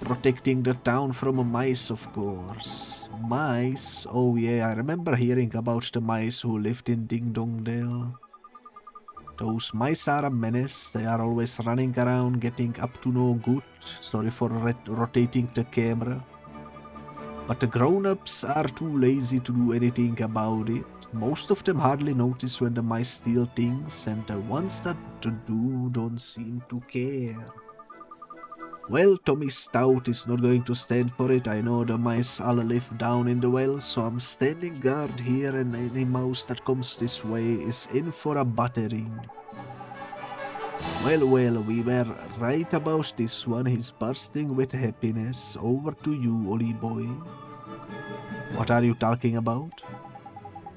Protecting the town from mice, of course. Mice? Oh yeah, I remember hearing about the mice who lived in Ding Dong Dale. Those mice are a menace. They are always running around, getting up to no good. Sorry for rotating the camera. But the grown-ups are too lazy to do anything about it. Most of them hardly notice when the mice steal things, and the ones that do don't seem to care. Well, Tommy Stout is not going to stand for it. I know the mice all live down in the well, so I'm standing guard here, and any mouse that comes this way is in for a battering. Well, we were right about this one. He's bursting with happiness. Over to you, Ollie boy. What are you talking about?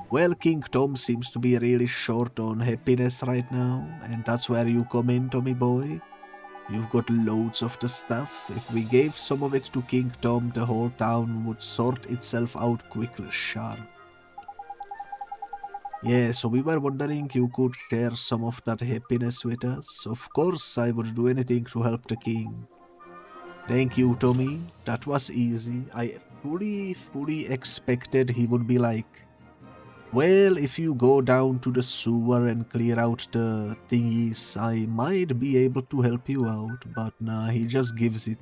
Well, King Tom seems to be really short on happiness right now, and that's where you come in, Tommy boy. You've got loads of the stuff. If we gave some of it to King Tom, the whole town would sort itself out quickly, sharp. Yeah, so we were wondering you could share some of that happiness with us. Of course, I would do anything to help the king. Thank you, Tommy. That was easy. I fully expected he would be like, well, if you go down to the sewer and clear out the thingies, I might be able to help you out, but nah, he just gives it.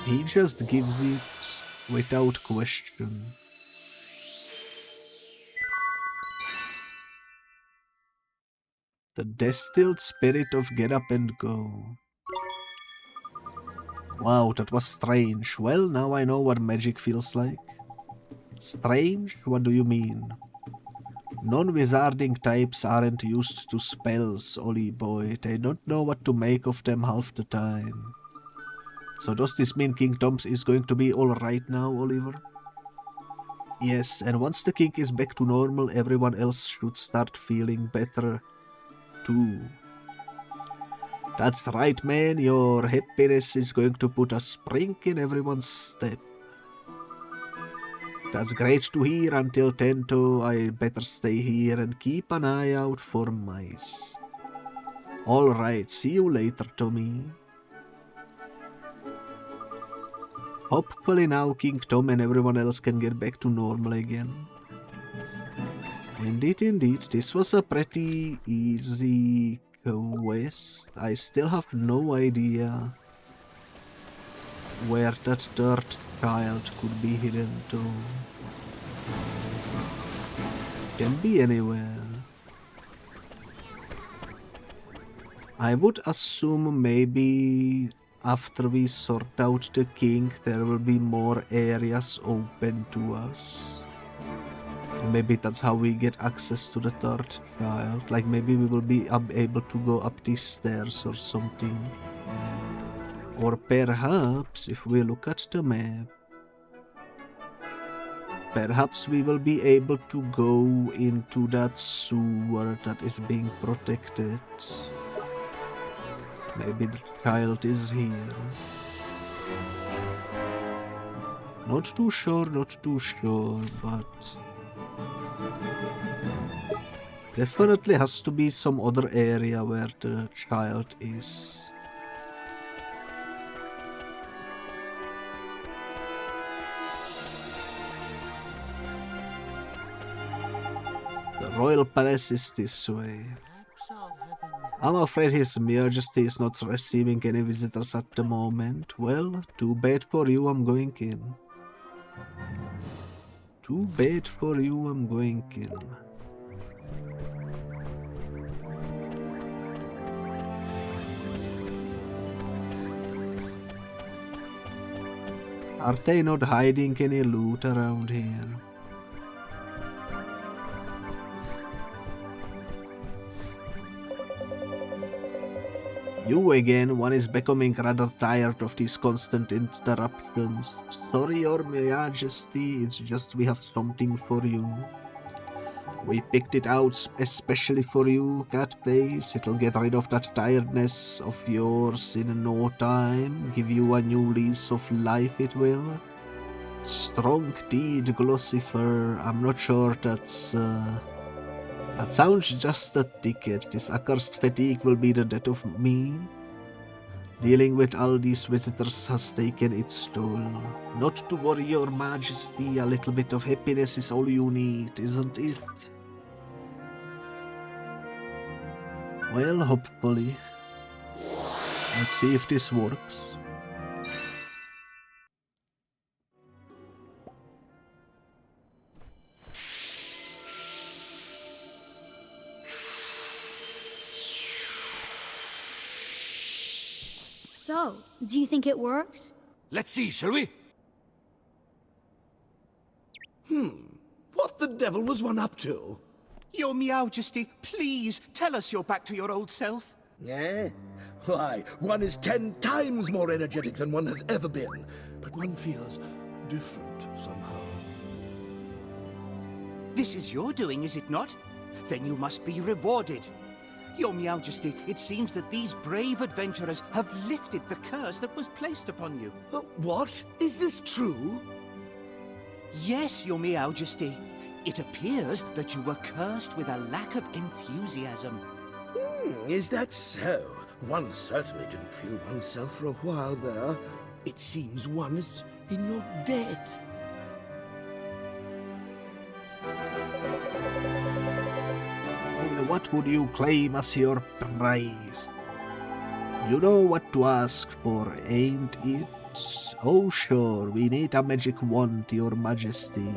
He just gives it without question. The distilled spirit of get up and go. Wow, that was strange. Well, now I know what magic feels like. Strange? What do you mean? Non-wizarding types aren't used to spells, Ollie boy. They don't know what to make of them half the time. So does this mean King Tom is going to be alright now, Oliver? Yes, and once the king is back to normal, everyone else should start feeling better too. That's right, man. Your happiness is going to put a spring in everyone's step. That's great to hear. Until 10:00, I better stay here and keep an eye out for mice. Alright, see you later, Tommy. Hopefully now King Tom and everyone else can get back to normal again. Indeed, this was a pretty easy quest. I still have no idea where that third child could be hidden to. Can be anywhere. I would assume maybe after we sort out the king, there will be more areas open to us. Maybe that's how we get access to the third child. Like maybe we will be able to go up these stairs or something. Or perhaps, if we look at the map, perhaps we will be able to go into that sewer that is being protected. Maybe the child is here. Not too sure, but definitely has to be some other area where the child is. The royal palace is this way. I'm afraid His Majesty is not receiving any visitors at the moment. Well, too bad for you, I'm going in. Too bad for you, I'm going in. Are they not hiding any loot around here? You again, one is becoming rather tired of these constant interruptions. Sorry, Your Majesty, it's just we have something for you. We picked it out especially for you, Catface. It'll get rid of that tiredness of yours in no time. Give you a new lease of life, it will. Strong deed, glossy fur. I'm not sure that's... That sounds just a ticket. This accursed fatigue will be the death of me. Dealing with all these visitors has taken its toll. Not to worry, Your Majesty, a little bit of happiness is all you need, isn't it? Well, hopefully. Let's see if this works. So, do you think it worked? Let's see, shall we? What the devil was one up to? Your Majesty, please tell us you're back to your old self. Eh? Why, one is 10 times more energetic than one has ever been. But one feels different somehow. This is your doing, is it not? Then you must be rewarded. Your Majesty, it seems that these brave adventurers have lifted the curse that was placed upon you. What? Is this true? Yes, Your Majesty. It appears that you were cursed with a lack of enthusiasm. Is that so? One certainly didn't feel oneself for a while there. It seems one is in your debt. What would you claim as your prize? You know what to ask for, ain't it? Oh sure, we need a magic wand, Your Majesty.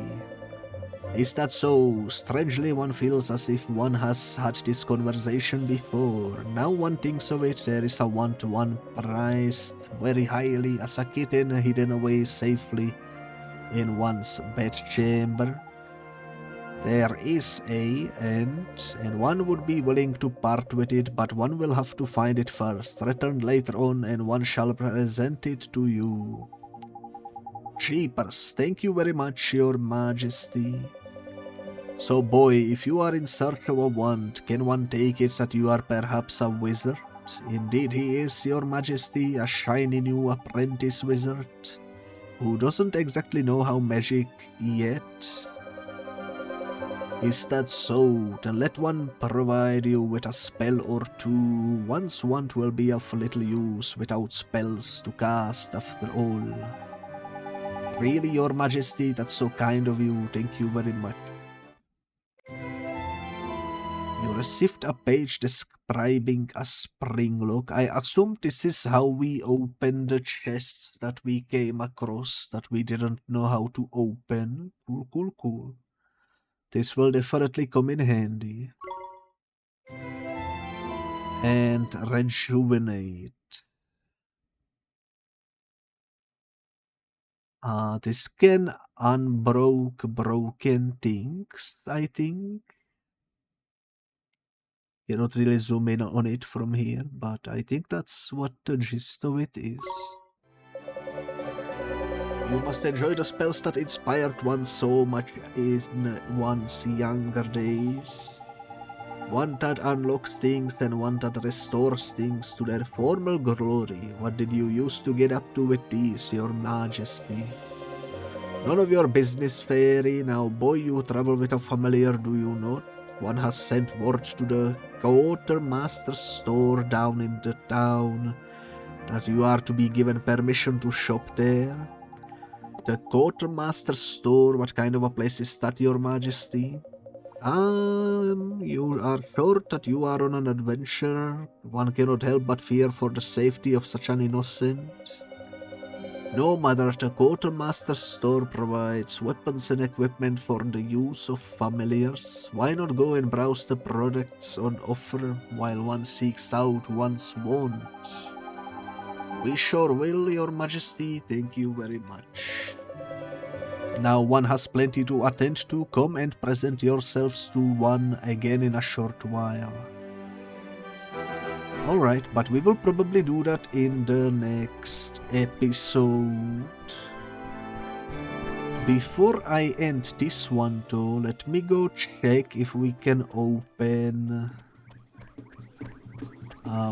Is that so? Strangely one feels as if one has had this conversation before. Now one thinks of it, there is a one-to-one priced very highly as a kitten hidden away safely in one's bedchamber. There is and one would be willing to part with it, but one will have to find it first, return later on, and one shall present it to you. Jeepers, thank you very much, Your Majesty. So boy, if you are in search of a wand, can one take it that you are perhaps a wizard? Indeed he is, Your Majesty, a shiny new apprentice wizard, who doesn't exactly know how magic yet. Is that so? Then let one provide you with a spell or two. One's wand will be of little use without spells to cast after all. Really, Your Majesty, that's so kind of you. Thank you very much. You received a page describing a spring lock. I assume this is how we open the chests that we came across that we didn't know how to open. Cool, cool, cool. This will definitely come in handy. And rejuvenate. This can unbroke broken things, I think. Cannot really zoom in on it from here, but I think that's what the gist of it is. You must enjoy the spells that inspired one so much in one's younger days. One that unlocks things and one that restores things to their former glory. What did you used to get up to with these, your majesty? None of your business, fairy. Now, boy, you travel with a familiar, do you not? One has sent word to the quartermaster's store down in the town that you are to be given permission to shop there. The quartermaster's store, what kind of a place is that, your majesty? You are sure that you are on an adventure. One cannot help but fear for the safety of such an innocent. No matter, the quartermaster's store provides weapons and equipment for the use of familiars. Why not go and browse the products on offer while one seeks out one's want? We sure will, your majesty. Thank you very much. Now one has plenty to attend to. Come and present yourselves to one again in a short while. Alright, but we will probably do that in the next episode. Before I end this one though, let me go check if we can open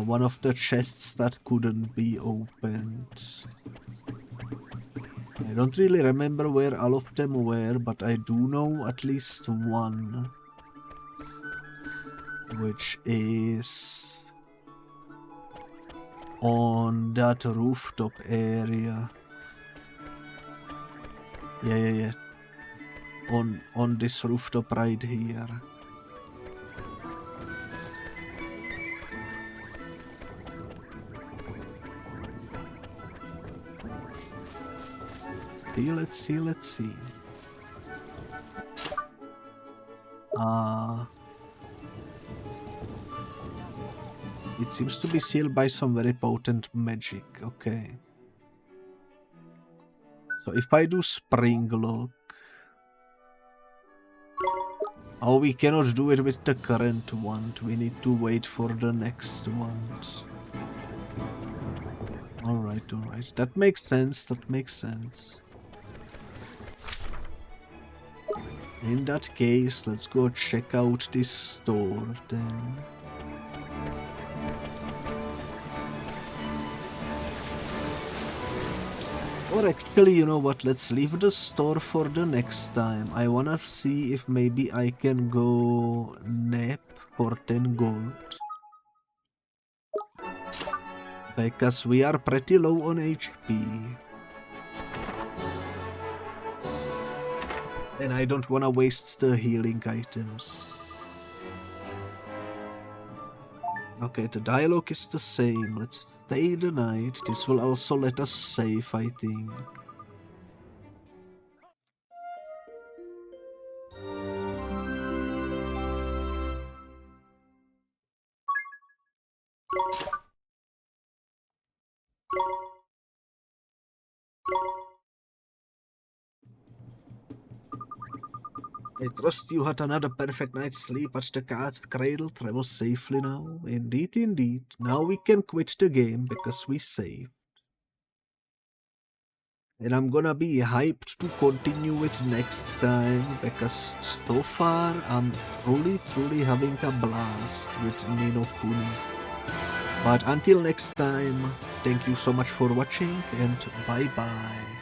one of the chests that couldn't be opened. I don't really remember where all of them were, but I do know at least one, which is on that rooftop area. Yeah. On this rooftop right here. Let's see. It seems to be sealed by some very potent magic. Okay. So if I do spring lock... Oh, we cannot do it with the current one. We need to wait for the next one. Alright. That makes sense. In that case, let's go check out this store then. Or actually, you know what, let's leave the store for the next time. I wanna see if maybe I can go nap for 10 gold. Because we are pretty low on HP. And I don't wanna waste the healing items. Okay, the dialogue is the same. Let's stay the night. This will also let us save, I think. I trust you had another perfect night's sleep at the cat's cradle. Travel safely now. Indeed. Now we can quit the game because we saved. And I'm gonna be hyped to continue it next time because so far I'm truly having a blast with Ni no Kuni. But until next time, thank you so much for watching and bye bye.